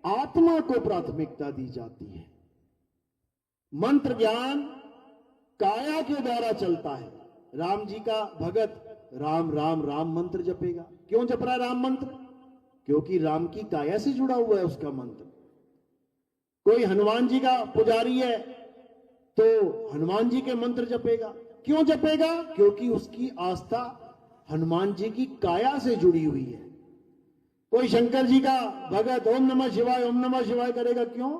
आत्मा को प्राथमिकता दी जाती है। मंत्र ज्ञान काया के द्वारा चलता है। राम जी का भगत राम राम राम मंत्र जपेगा। क्यों जप रहा है राम मंत्र? क्योंकि राम की काया से जुड़ा हुआ है उसका मंत्र। कोई हनुमान जी का पुजारी है तो हनुमान जी के मंत्र जपेगा। क्यों जपेगा? क्योंकि उसकी आस्था हनुमान जी की काया से जुड़ी हुई है। कोई शंकर जी का भगत ओम नमः शिवाय करेगा। क्यों?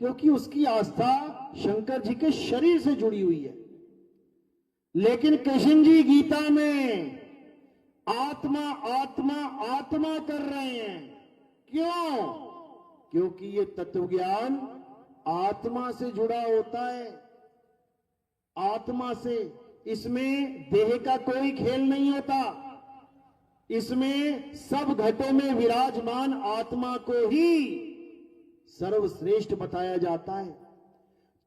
क्योंकि उसकी आस्था शंकर जी के शरीर से जुड़ी हुई है। लेकिन कृष्ण जी गीता में आत्मा आत्मा आत्मा कर रहे हैं। क्यों? क्योंकि ये तत्व ज्ञान आत्मा से जुड़ा होता है, आत्मा से। इसमें देह का कोई खेल नहीं होता। इसमें सब घटों में विराजमान आत्मा को ही सर्वश्रेष्ठ बताया जाता है।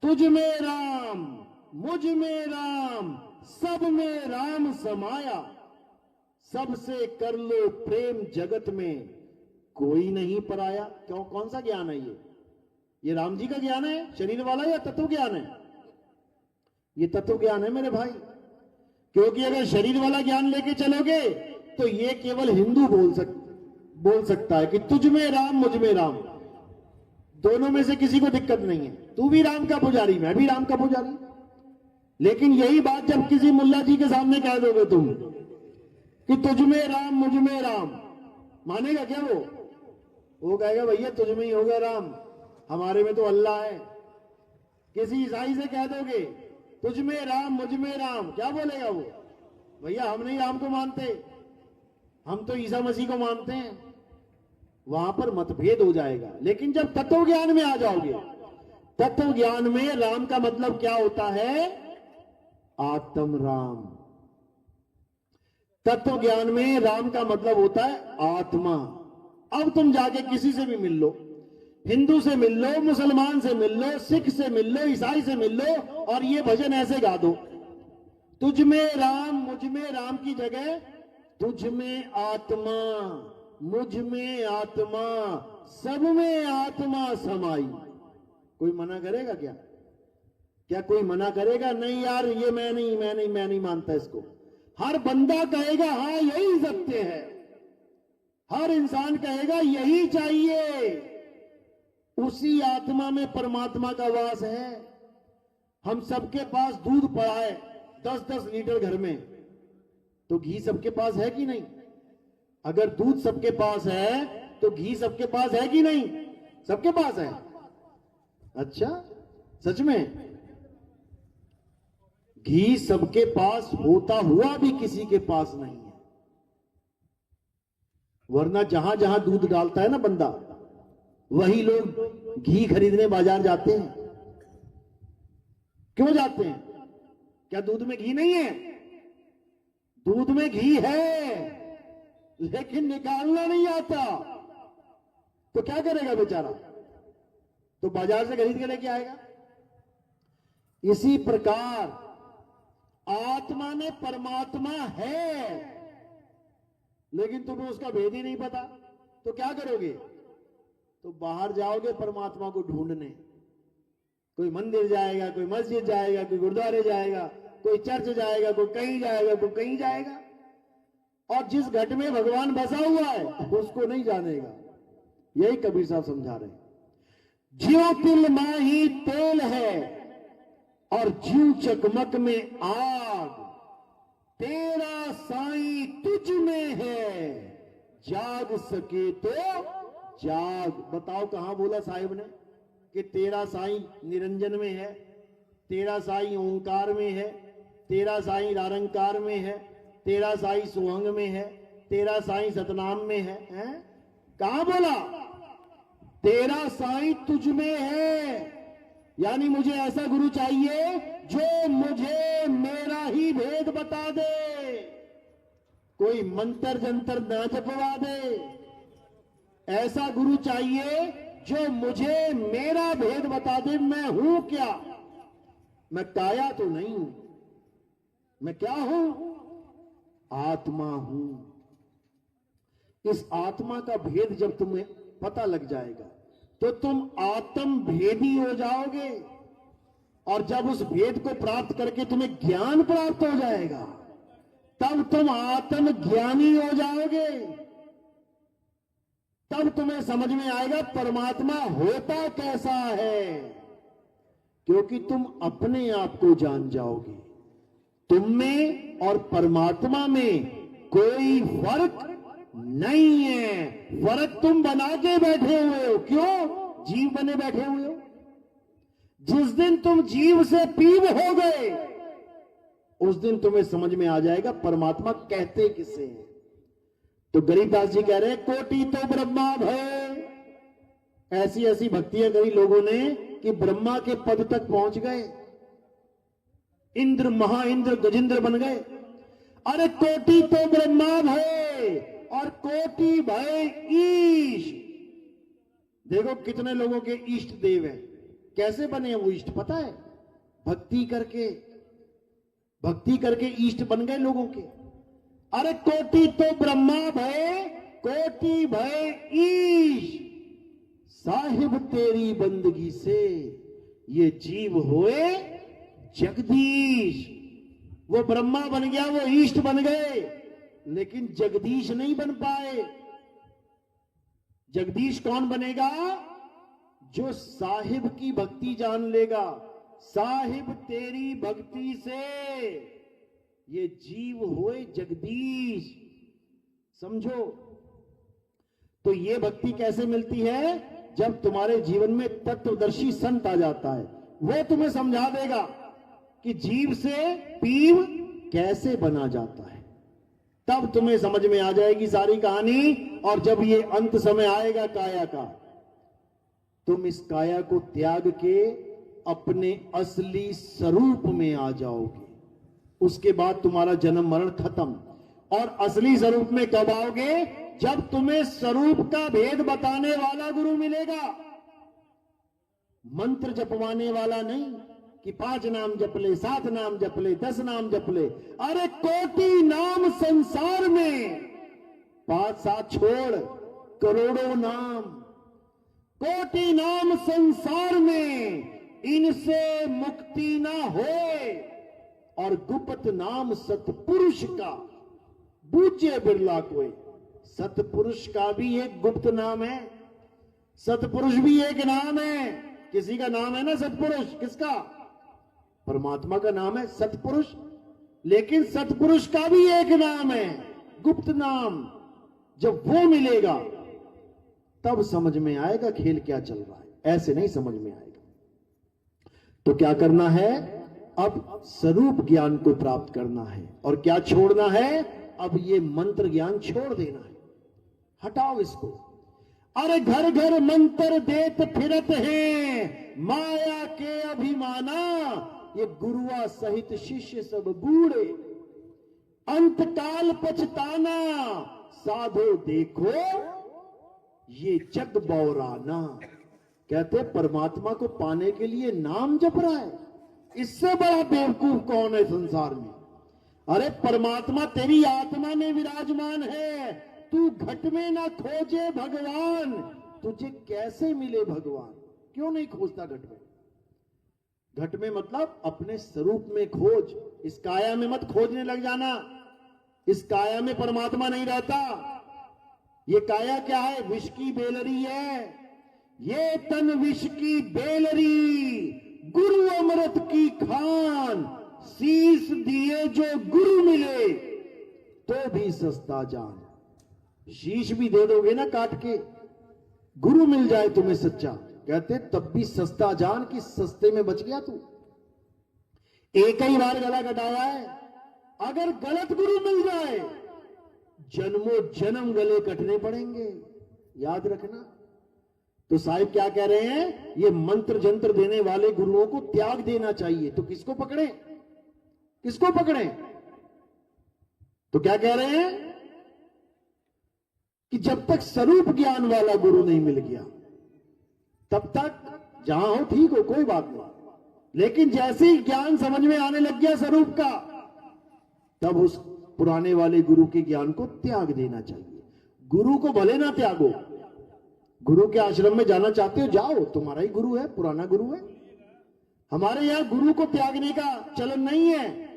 तुझ में राम, मुझ में राम, सब में राम समाया, सबसे कर लो प्रेम जगत में कोई नहीं पराया। क्यों? कौन सा ज्ञान है ये राम जी का ज्ञान है शरीर वाला, या तत्व ज्ञान है? ये तत्व ज्ञान है मेरे भाई। क्योंकि अगर शरीर वाला ज्ञान लेके चलोगे तो ये केवल हिंदू बोल सकता है कि तुझ में राम, मुझ में राम। दोनों में से किसी को दिक्कत नहीं है। तू भी राम का पुजारी, मैं भी राम का पुजारी। लेकिन यही बात जब किसी मुल्ला जी के सामने कह दोगे तुम कि तुझ में राम, मुझ में राम, मानेगा क्या वो? वो कहेगा भैया तुझ में ही होगा राम, हमारे में तो अल्लाह है। किसी ईसाई से कह दोगे तुझ में राम, मुझ में राम, क्या बोलेगा वो? भैया हम नहीं राम को मानते, हम तो ईसा मसीह को मानते हैं। वहां पर मतभेद हो जाएगा। लेकिन जब तत्व ज्ञान में आ जाओगे तत्व ज्ञान में राम का मतलब क्या होता है? आत्म राम। तत्व ज्ञान में राम का मतलब होता है आत्मा। अब तुम जाके किसी से भी मिल लो, हिंदू से मिल लो, मुसलमान से मिल लो, सिख से मिल लो, ईसाई से मिल लो, और ये भजन ऐसे गा दो, तुझ में राम मुझ में राम की जगह तुझ में आत्मा मुझ में आत्मा सब में आत्मा समाई। कोई मना करेगा क्या? क्या कोई मना करेगा? नहीं यार, ये मैं नहीं मानता इसको। हर बंदा कहेगा हाँ यही सत्य है, हर इंसान कहेगा यही चाहिए। उसी आत्मा में परमात्मा का वास है। हम सबके पास दूध पड़ा है 10-10 लीटर घर में, तो घी सबके पास है कि नहीं? अगर दूध सबके पास है तो घी सबके पास है कि नहीं? सबके पास है। अच्छा, सच में? घी सबके पास होता हुआ भी किसी के पास नहीं है। वरना जहां जहां दूध डालता है ना बंदा, वही लोग घी खरीदने बाजार जाते हैं। क्यों जाते हैं? क्या दूध में घी नहीं है? दूध में घी है, लेकिन निकालना नहीं आता। तो क्या करेगा बेचारा? तो बाजार से खरीद के लेके आएगा। इसी प्रकार आत्मा में परमात्मा है, लेकिन तुम्हें उसका भेद ही नहीं पता, तो क्या करोगे? तो बाहर जाओगे परमात्मा को ढूंढने। कोई मंदिर जाएगा, कोई मस्जिद जाएगा, कोई गुरुद्वारे जाएगा, कोई चर्च जाएगा, कोई कहीं जाएगा, कोई कहीं जाएगा, और जिस घट में भगवान बसा हुआ है उसको नहीं जानेगा। यही कबीर साहब समझा रहे हैं। ज्यों तिल माही तेल है और जीव चकमक में आग, तेरा साईं तुझ में है, जाग सके तो जाग। बताओ कहां बोला साहिब ने कि तेरा साईं निरंजन में है, तेरा साईं ओंकार में है, तेरा साईं निरंकार में है, तेरा साईं सोहंग में है, तेरा साईं सतनाम में है? कहां बोला? तेरा साईं तुझ में है। यानी मुझे ऐसा गुरु चाहिए जो मुझे मेरा ही भेद बता दे, कोई मंत्र जंतर न जपवा दे। ऐसा गुरु चाहिए जो मुझे मेरा भेद बता दे। मैं हूं क्या? मैं काया तो नहीं हूं। मैं क्या हूं? आत्मा हूं। इस आत्मा का भेद जब तुम्हें पता लग जाएगा तो तुम आत्म भेदी हो जाओगे, और जब उस भेद को प्राप्त करके तुम्हें ज्ञान प्राप्त हो जाएगा तब तुम आत्म ज्ञानी हो जाओगे। तब तुम्हें समझ में आएगा परमात्मा होता कैसा है, क्योंकि तुम अपने आप को जान जाओगे। तुम में और परमात्मा में कोई फर्क नहीं है। फर्क तुम बना के बैठे हुए हो। क्यों? जीव बने बैठे हुए हो। जिस दिन तुम जीव से पीव हो गए उस दिन तुम्हें समझ में आ जाएगा परमात्मा कहते किसे हैं। तो गरीबदास जी कह रहे हैं कोटि तो ब्रह्मा भय। ऐसी ऐसी भक्तियां करी लोगों ने कि ब्रह्मा के पद तक पहुंच गए, इंद्र महाइंद्र गजेंद्र बन गए। अरे कोटि तो ब्रह्मा भय और कोटि भय ईश। देखो कितने लोगों के इष्ट देव हैं। कैसे बने वो इष्ट पता है? भक्ति करके इष्ट बन गए लोगों के। अरे कोटि तो ब्रह्मा भय कोटि भय ईश, साहिब तेरी बंदगी से ये जीव होए जगदीश। वो ब्रह्मा बन गया, वो ईष्ट बन गए, लेकिन जगदीश नहीं बन पाए। जगदीश कौन बनेगा? जो साहिब की भक्ति जान लेगा। साहिब तेरी भक्ति से ये जीव होए जगदीश। समझो। तो ये भक्ति कैसे मिलती है? जब तुम्हारे जीवन में तत्वदर्शी संत आ जाता है, वो तुम्हें समझा देगा कि जीव से पीव कैसे बना जाता है। तब तुम्हें समझ में आ जाएगी सारी कहानी। और जब ये अंत समय आएगा काया का, तुम इस काया को त्याग के अपने असली स्वरूप में आ जाओगे। उसके बाद तुम्हारा जन्म मरण खत्म। और असली स्वरूप में कब आओगे? जब तुम्हें स्वरूप का भेद बताने वाला गुरु मिलेगा। मंत्र जपवाने वाला नहीं कि 5 नाम जप ले, 7 नाम जप ले, 10 नाम जप ले। अरे कोटि नाम संसार में, 5-7 छोड़, करोड़ों नाम, कोटि नाम संसार में, इनसे मुक्ति ना होए। और गुप्त नाम सतपुरुष का बूझे बिरला कोई। सतपुरुष का भी एक गुप्त नाम है, सतपुरुष भी एक नाम है। किसी का नाम है ना सतपुरुष, किसका? परमात्मा का नाम है सतपुरुष। लेकिन सतपुरुष का भी एक नाम है, गुप्त नाम। जब वो मिलेगा तब समझ में आएगा खेल क्या चल रहा है, ऐसे नहीं समझ में आएगा। तो क्या करना है? अब स्वरूप ज्ञान को प्राप्त करना है। और क्या छोड़ना है? अब ये मंत्र ज्ञान छोड़ देना है, हटाओ इसको। अरे घर घर मंत्र देत फिरत हैं, माया के अभिमाना, ये गुरुआ सहित शिष्य सब बूढ़े। अंतकाल पछताना, साधो देखो ये जग बौराना। कहते परमात्मा को पाने के लिए नाम जप रहा है, इससे बड़ा बेवकूफ कौन है संसार में? अरे परमात्मा तेरी आत्मा में विराजमान है, तू घट में ना खोजे भगवान। तुझे कैसे मिले भगवान? क्यों नहीं खोजता घट में? घट में मतलब अपने स्वरूप में खोज, इस काया में मत खोजने लग जाना। इस काया में परमात्मा नहीं रहता। ये काया क्या है? विष की बेलरी है। ये तन विष की बेलरी, गुरु अमृत की खान। शीश दिए जो गुरु मिले, तो भी सस्ता जान। शीश भी दे दोगे ना काट के, गुरु मिल जाए तुम्हें सच्चा, कहते तब भी सस्ता जान, कि सस्ते में बच गया तू। एक ही बार गला कटाया है, अगर गलत गुरु मिल जाए जन्मों जन्म गले कटने पड़ेंगे, याद रखना। तो साहिब क्या कह रहे हैं? ये मंत्र जंत्र देने वाले गुरुओं को त्याग देना चाहिए। तो किसको पकड़े? किसको पकड़े? तो क्या कह रहे हैं कि जब तक स्वरूप ज्ञान वाला गुरु नहीं मिल गया, तब तक जहां हो ठीक हो, कोई बात नहीं। लेकिन जैसे ही ज्ञान समझ में आने लग गया स्वरूप का, तब उस पुराने वाले गुरु के ज्ञान को त्याग देना चाहिए। गुरु को भले ना त्यागो, गुरु के आश्रम में जाना चाहते हो जाओ, तुम्हारा ही गुरु है, पुराना गुरु है। हमारे यहां गुरु को त्यागने का चलन नहीं है,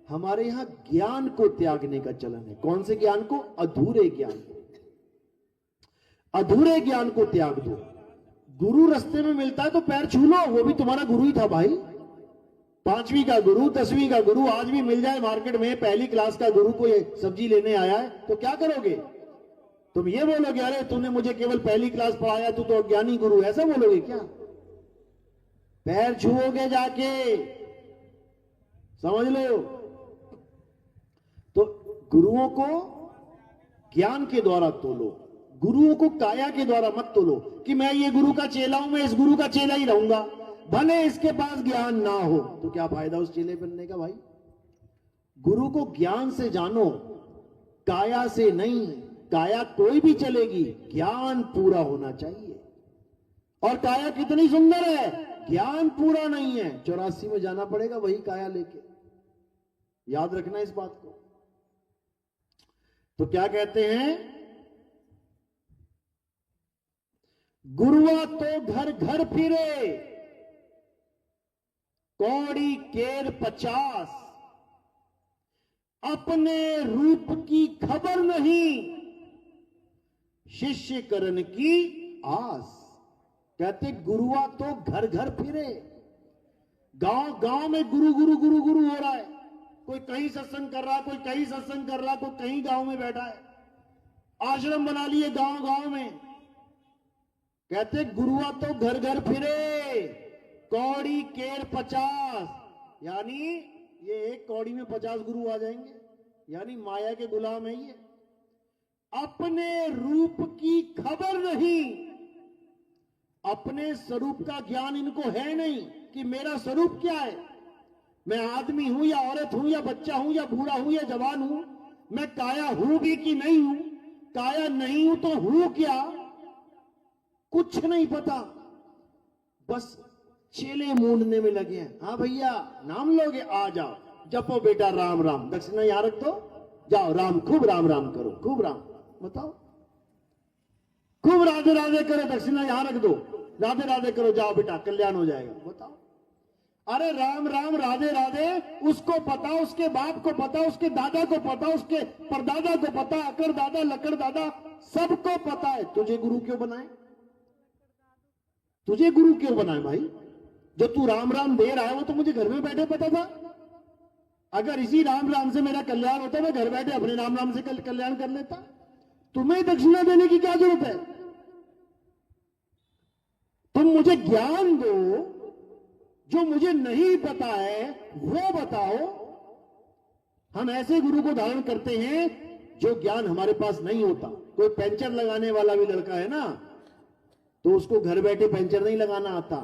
हमारे यहां ज्ञान को त्यागने का चलन है। कौन से ज्ञान को? अधूरे ज्ञान को। अधूरे ज्ञान को त्याग दो। गुरु रास्ते में मिलता है तो पैर छू लो, वो भी तुम्हारा गुरु ही था भाई। 5वीं का गुरु, 10वीं का गुरु आज भी मिल जाए मार्केट में, पहली क्लास का गुरु कोई सब्जी लेने आया है, तो क्या करोगे? तुम ये बोलोगे अरे तूने मुझे केवल पहली क्लास पढ़ाया, तू तो अज्ञानी गुरु, ऐसा बोलोगे क्या? पैर छुओगे जाके, समझ लो। तो गुरुओं को ज्ञान के द्वारा तोलो, गुरुओं को काया के द्वारा मत तोलो कि मैं ये गुरु का चेला हूं, मैं इस गुरु का चेला ही रहूंगा, भले इसके पास ज्ञान ना हो। तो क्या फायदा उस चेले बनने का भाई? गुरु को ज्ञान से जानो, काया से नहीं। काया कोई भी चलेगी, ज्ञान पूरा होना चाहिए। और काया कितनी सुंदर है, ज्ञान पूरा नहीं है, 84 में जाना पड़ेगा वही काया लेके। याद रखना इस बात को। तो क्या कहते हैं? गुरुआ तो घर घर फिरे, कौड़ी केर 50, अपने रूप की खबर नहीं, शिष्य करण की आस। कहते गुरुआ तो घर घर फिरे, गांव गांव में गुरु गुरु गुरु गुरु हो रहा है। कोई कहीं सत्संग कर रहा, कोई कहीं सत्संग कर रहा, कोई कहीं गांव में बैठा है, आश्रम बना लिए गांव गांव में। कहते गुरुआ तो घर घर फिरे, कौड़ी केर 50, यानी ये एक कौड़ी में 50 गुरु आ जाएंगे, यानी माया के गुलाम है ये। अपने रूप की खबर नहीं, अपने स्वरूप का ज्ञान इनको है नहीं कि मेरा स्वरूप क्या है, मैं आदमी हूं या औरत हूं या बच्चा हूं या बूढ़ा हूं या जवान हूं, मैं काया हूं भी कि नहीं हूं, काया नहीं हूं तो हूं क्या, कुछ नहीं पता। बस चेले मूंढने में लगे हैं। हाँ भैया नाम लोगे, आ जाओ, जपो बेटा राम राम, दक्षिणा यहां रख दो, जाओ राम खूब राम राम करो, खूब राम, बताओ खूब राधे राधे करो, दक्षिणा यहां रख दो, राधे राधे करो, जाओ बेटा कल्याण हो जाएगा, बताओ। अरे राम राम राधे राधे उसको पता, उसके बाप को पता, उसके दादा को पता, उसके परदादा को पता, अकर दादा लकड़ दादा सबको पता है। तुझे गुरु क्यों बनाए, तुझे गुरु क्यों बनाए भाई? जो तू राम राम दे रहा है वो तो मुझे घर में बैठे पता था। अगर इसी राम राम से मेरा कल्याण होता, मैं घर बैठे अपने राम राम से कल्याण कर लेता। तुम्हें दक्षिणा देने की क्या जरूरत है? तुम मुझे ज्ञान दो, जो मुझे नहीं पता है वो बताओ। हम ऐसे गुरु को धारण करते हैं जो ज्ञान हमारे पास नहीं होता। कोई पंचर लगाने वाला भी लड़का है ना, तो उसको घर बैठे पंचर नहीं लगाना आता,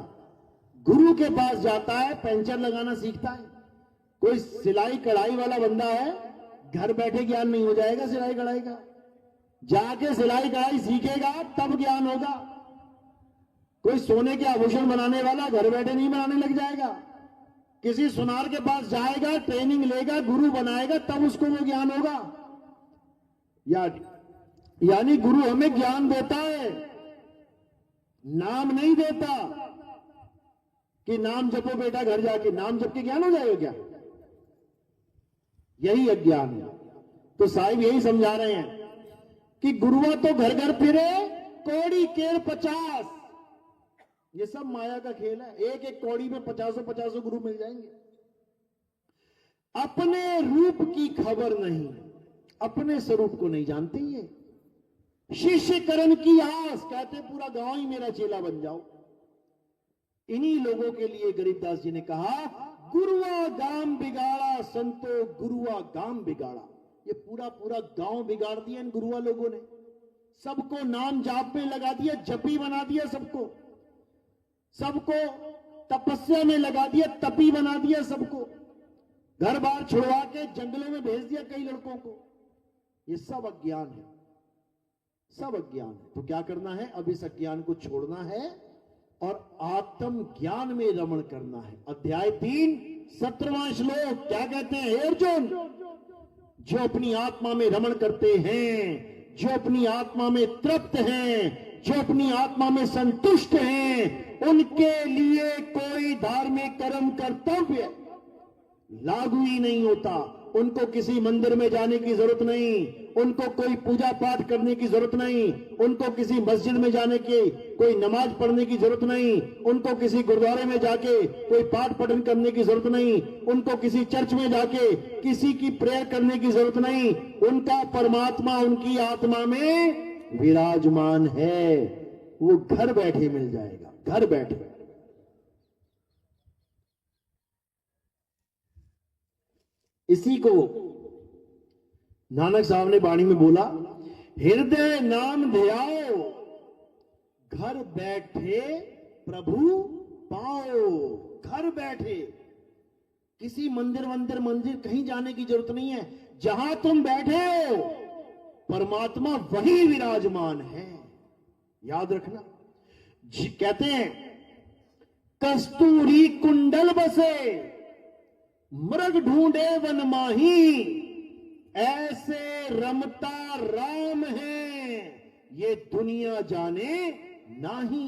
गुरु के पास जाता है, पंचर लगाना सीखता है। कोई सिलाई कढ़ाई वाला बंदा है, घर बैठे ज्ञान नहीं हो जाएगा सिलाई कढ़ाई का, जाके सिलाई कढ़ाई सीखेगा तब ज्ञान होगा। कोई सोने के आभूषण बनाने वाला घर बैठे नहीं बनाने लग जाएगा, किसी सुनार के पास जाएगा, ट्रेनिंग लेगा, गुरु बनाएगा, तब उसको वो ज्ञान होगा। यानी गुरु हमें ज्ञान देता है, नाम नहीं देता कि नाम जपो बेटा घर जाके, नाम जप के ज्ञान हो जाएगा क्या? यही अज्ञान है। तो साहिब यही समझा रहे हैं कि गुरुआ तो घर घर फिरे, कौड़ी केर 50, ये सब माया का खेल है। एक एक कौड़ी में 50 गुरु मिल जाएंगे। अपने रूप की खबर नहीं, अपने स्वरूप को नहीं जानते। ये शिष्य करण की आस, कहते पूरा गांव ही मेरा चेला बन जाओ। इन्हीं लोगों के लिए गरीबदास जी ने कहा, गुरुआ गांव बिगाड़ा संतो, गुरुआ गांव बिगाड़ा। ये पूरा पूरा गांव बिगाड़ दिया इन गुरुआ लोगों ने। सबको नाम जाप में लगा दिया, जपी बना दिया, सबको तपस्या में लगा दिया, तपी बना दिया, सबको घर बार छुड़वा के जंगलों में भेज दिया कई लड़कों को। ये सब अज्ञान है, सब अज्ञान है। तो क्या करना है? अब इस अज्ञान को छोड़ना है और आत्म ज्ञान में रमण करना है। अध्याय 3 17वां श्लोक क्या कहते हैं? हे अर्जुन, जो अपनी आत्मा में रमण करते हैं, जो अपनी आत्मा में तृप्त हैं, जो अपनी आत्मा में संतुष्ट हैं, उनके लिए कोई धार्मिक कर्म कर्तव्य लागू ही नहीं होता। उनको किसी मंदिर में जाने की जरूरत नहीं, उनको कोई पूजा पाठ करने की जरूरत नहीं, उनको किसी मस्जिद में जाने की, कोई नमाज पढ़ने की जरूरत नहीं, उनको किसी गुरुद्वारे में जाके कोई पाठ पठन करने की जरूरत नहीं, उनको किसी चर्च में जाके किसी की प्रेयर करने की जरूरत नहीं। उनका परमात्मा उनकी आत्मा में विराजमान है, वो घर बैठे मिल जाएगा, घर बैठे। इसी को नानक साहब ने वाणी में बोला, हृदय नाम ध्याओ, घर बैठे प्रभु पाओ। घर बैठे, किसी मंदिर कहीं जाने की जरूरत नहीं है। जहां तुम बैठे हो परमात्मा वही विराजमान है, याद रखना। कहते हैं कस्तूरी कुंडल बसे, मृग ढूंढे वन माही, ऐसे रमता राम है, ये दुनिया जाने नाही।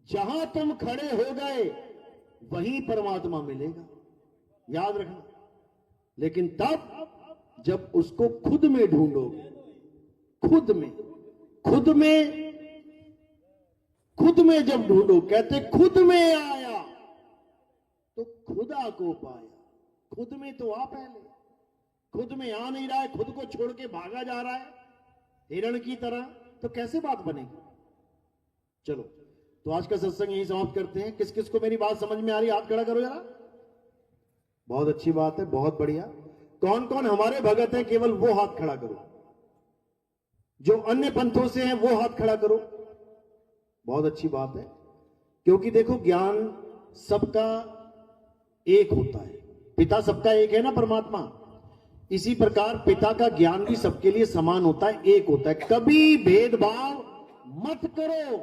जहां तुम खड़े हो गए वहीं परमात्मा मिलेगा, याद रखना। लेकिन तब जब उसको खुद में ढूंढोगे, खुद में जब ढूंढो, कहते खुद में आया तो खुदा को पाया। खुद में तो आ पहले, खुद में आ नहीं रहा है, खुद को छोड़ के भागा जा रहा है हिरण की तरह, तो कैसे बात बनेगी? चलो, तो आज का सत्संग यही समाप्त करते हैं। किस किस को मेरी बात समझ में आ रही है? हाथ खड़ा करो जरा। बहुत अच्छी बात है, बहुत बढ़िया। कौन कौन हमारे भगत हैं केवल वो हाथ खड़ा करो, जो अन्य पंथों से हैं वो हाथ खड़ा करो। बहुत अच्छी बात है, क्योंकि देखो ज्ञान सबका एक होता है, पिता सबका एक है ना परमात्मा। इसी प्रकार पिता का ज्ञान भी सबके लिए समान होता है, एक होता है। कभी भेदभाव मत करो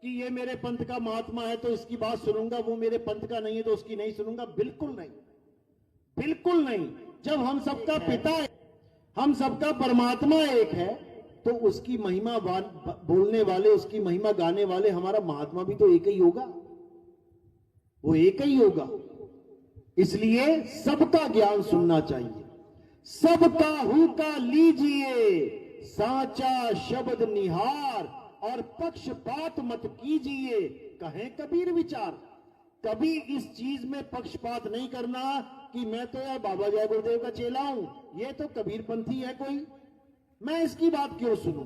कि ये मेरे पंथ का महात्मा है तो इसकी बात सुनूंगा, वो मेरे पंथ का नहीं है तो उसकी नहीं सुनूंगा। बिल्कुल नहीं, बिल्कुल नहीं। जब हम सबका पिता है, हम सबका परमात्मा एक है, तो उसकी महिमा बोलने वाले, उसकी महिमा गाने वाले हमारा महात्मा भी तो एक ही होगा, वो एक ही होगा। इसलिए सबका ज्ञान सुनना चाहिए। सबका हुका लीजिए, साचा शब्द निहार, और पक्षपात मत कीजिए, कहें कबीर विचार। कभी इस चीज में पक्षपात नहीं करना कि मैं तो यार बाबा जय गुरुदेव का चेला हूं, ये तो कबीर पंथी है कोई, मैं इसकी बात क्यों सुनूं।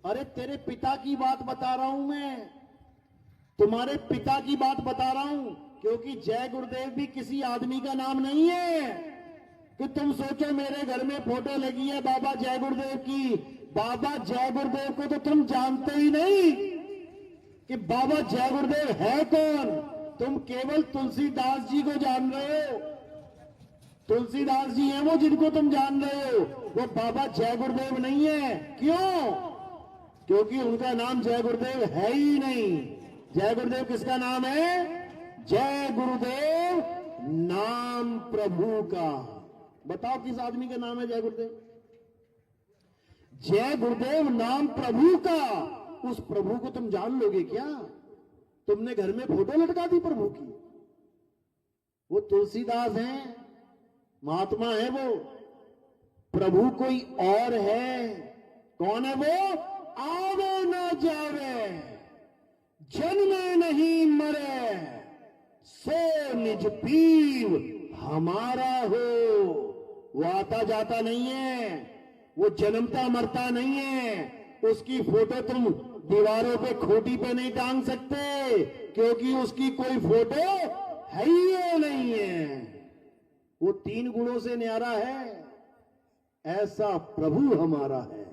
अरे तेरे पिता की बात बता रहा हूं, मैं तुम्हारे पिता की बात बता रहा हूं, क्योंकि जय गुरुदेव भी किसी आदमी का नाम नहीं है कि तुम सोचो मेरे घर में फोटो लगी है बाबा जय गुरुदेव की। बाबा जय गुरुदेव को तो तुम जानते ही नहीं कि बाबा जय गुरुदेव है कौन। तुम केवल तुलसीदास जी को जान रहे हो, तुलसीदास जी हैं वो जिनको तुम जान रहे हो, वो बाबा जय गुरुदेव नहीं है। क्यों? क्योंकि उनका नाम जय गुरुदेव है ही नहीं। जय गुरुदेव किसका नाम है? जय गुरुदेव नाम प्रभु का। बताओ किस आदमी का नाम है जय गुरुदेव? जय गुरुदेव नाम प्रभु का। उस प्रभु को तुम जान लोगे क्या? तुमने घर में फोटो लटका दी प्रभु की। वो तुलसीदास हैं, महात्मा है वो, प्रभु कोई और है। कौन है वो? आवे ना जावे, जन्मे नहीं मरे, सो निज पीव हमारा हो। वो आता जाता नहीं है, वो जन्मता मरता नहीं है। उसकी फोटो तुम दीवारों पे खूंटी पे नहीं टांग सकते, क्योंकि उसकी कोई फोटो है ही नहीं है। वो तीन गुणों से न्यारा है, ऐसा प्रभु हमारा है।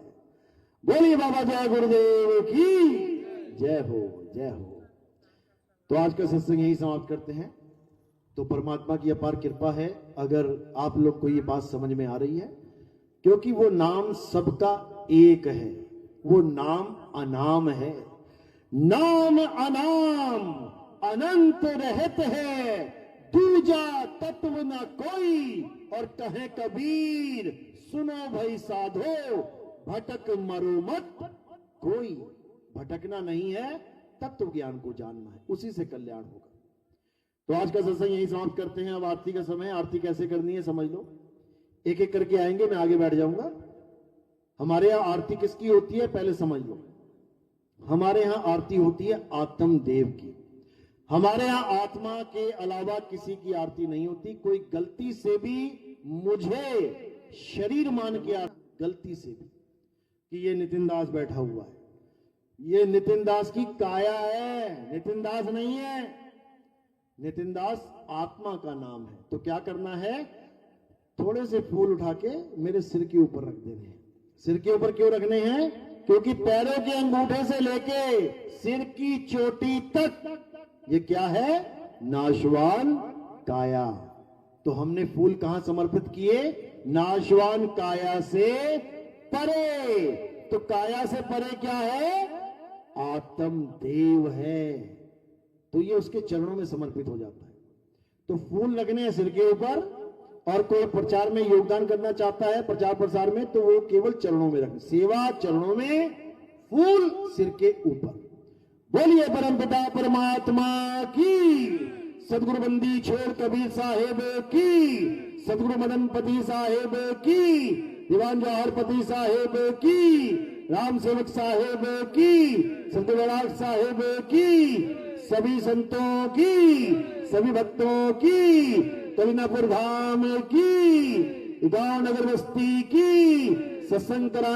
बोलिए बाबा जय गुरुदेव की जय हो, जय हो। तो आज का सत्संग यही समाप्त करते हैं। तो परमात्मा की अपार कृपा है अगर आप लोग को ये बात समझ में आ रही है, क्योंकि वो नाम सबका एक है, वो नाम अनाम है। नाम अनाम अनंत रहत है, दूजा तत्व न कोई। और कहे कबीर सुनो भाई साधो, भटक मरो मत कोई। भटकना नहीं है, तत्व ज्ञान को जानना है, उसी से कल्याण होगा। तो आज का सत्संग यही समाप्त करते हैं। अब आरती का समय। आरती कैसे करनी है समझ लो, एक एक करके आएंगे, मैं आगे बैठ जाऊंगा। हमारे यहां आरती किसकी होती है पहले समझ लो। हमारे यहां आरती होती है आत्मदेव की। हमारे यहां आत्मा के अलावा किसी की आरती नहीं होती। कोई गलती से भी मुझे शरीर मान के गलती से भी कि ये नितिन दास बैठा हुआ है, ये नितिन दास की काया है, नितिन दास नहीं है। नितिन दास आत्मा का नाम है। तो क्या करना है? थोड़े से फूल उठा के मेरे सिर के ऊपर रख देने हैं। सिर के ऊपर क्यों रखने हैं? क्योंकि पैरों के अंगूठे से लेके सिर की चोटी तक ये क्या है? नाशवान काया। तो हमने फूल कहां समर्पित किए? नाशवान काया से परे। तो काया से परे क्या है? आत्मदेव है। तो ये उसके चरणों में समर्पित हो जाता है। तो फूल लगने हैं सिर के ऊपर, और कोई प्रचार में योगदान करना चाहता है, प्रचार प्रसार में, तो वो केवल चरणों में रखें। सेवा चरणों में, फूल सिर के ऊपर। बोलिए परमपिता परमात्मा की, सदगुरु बंदी छोड़ कबीर साहेब की, सदगुरु मदनपति साहेब की, दीवान जौहरपति साहेब की, राम सेवक साहेब की, संत बराग साहेब की, सभी संतों की, सभी भक्तों की, कलीनापुर धाम की, गांव नगर बस्ती की, सत्संग कराने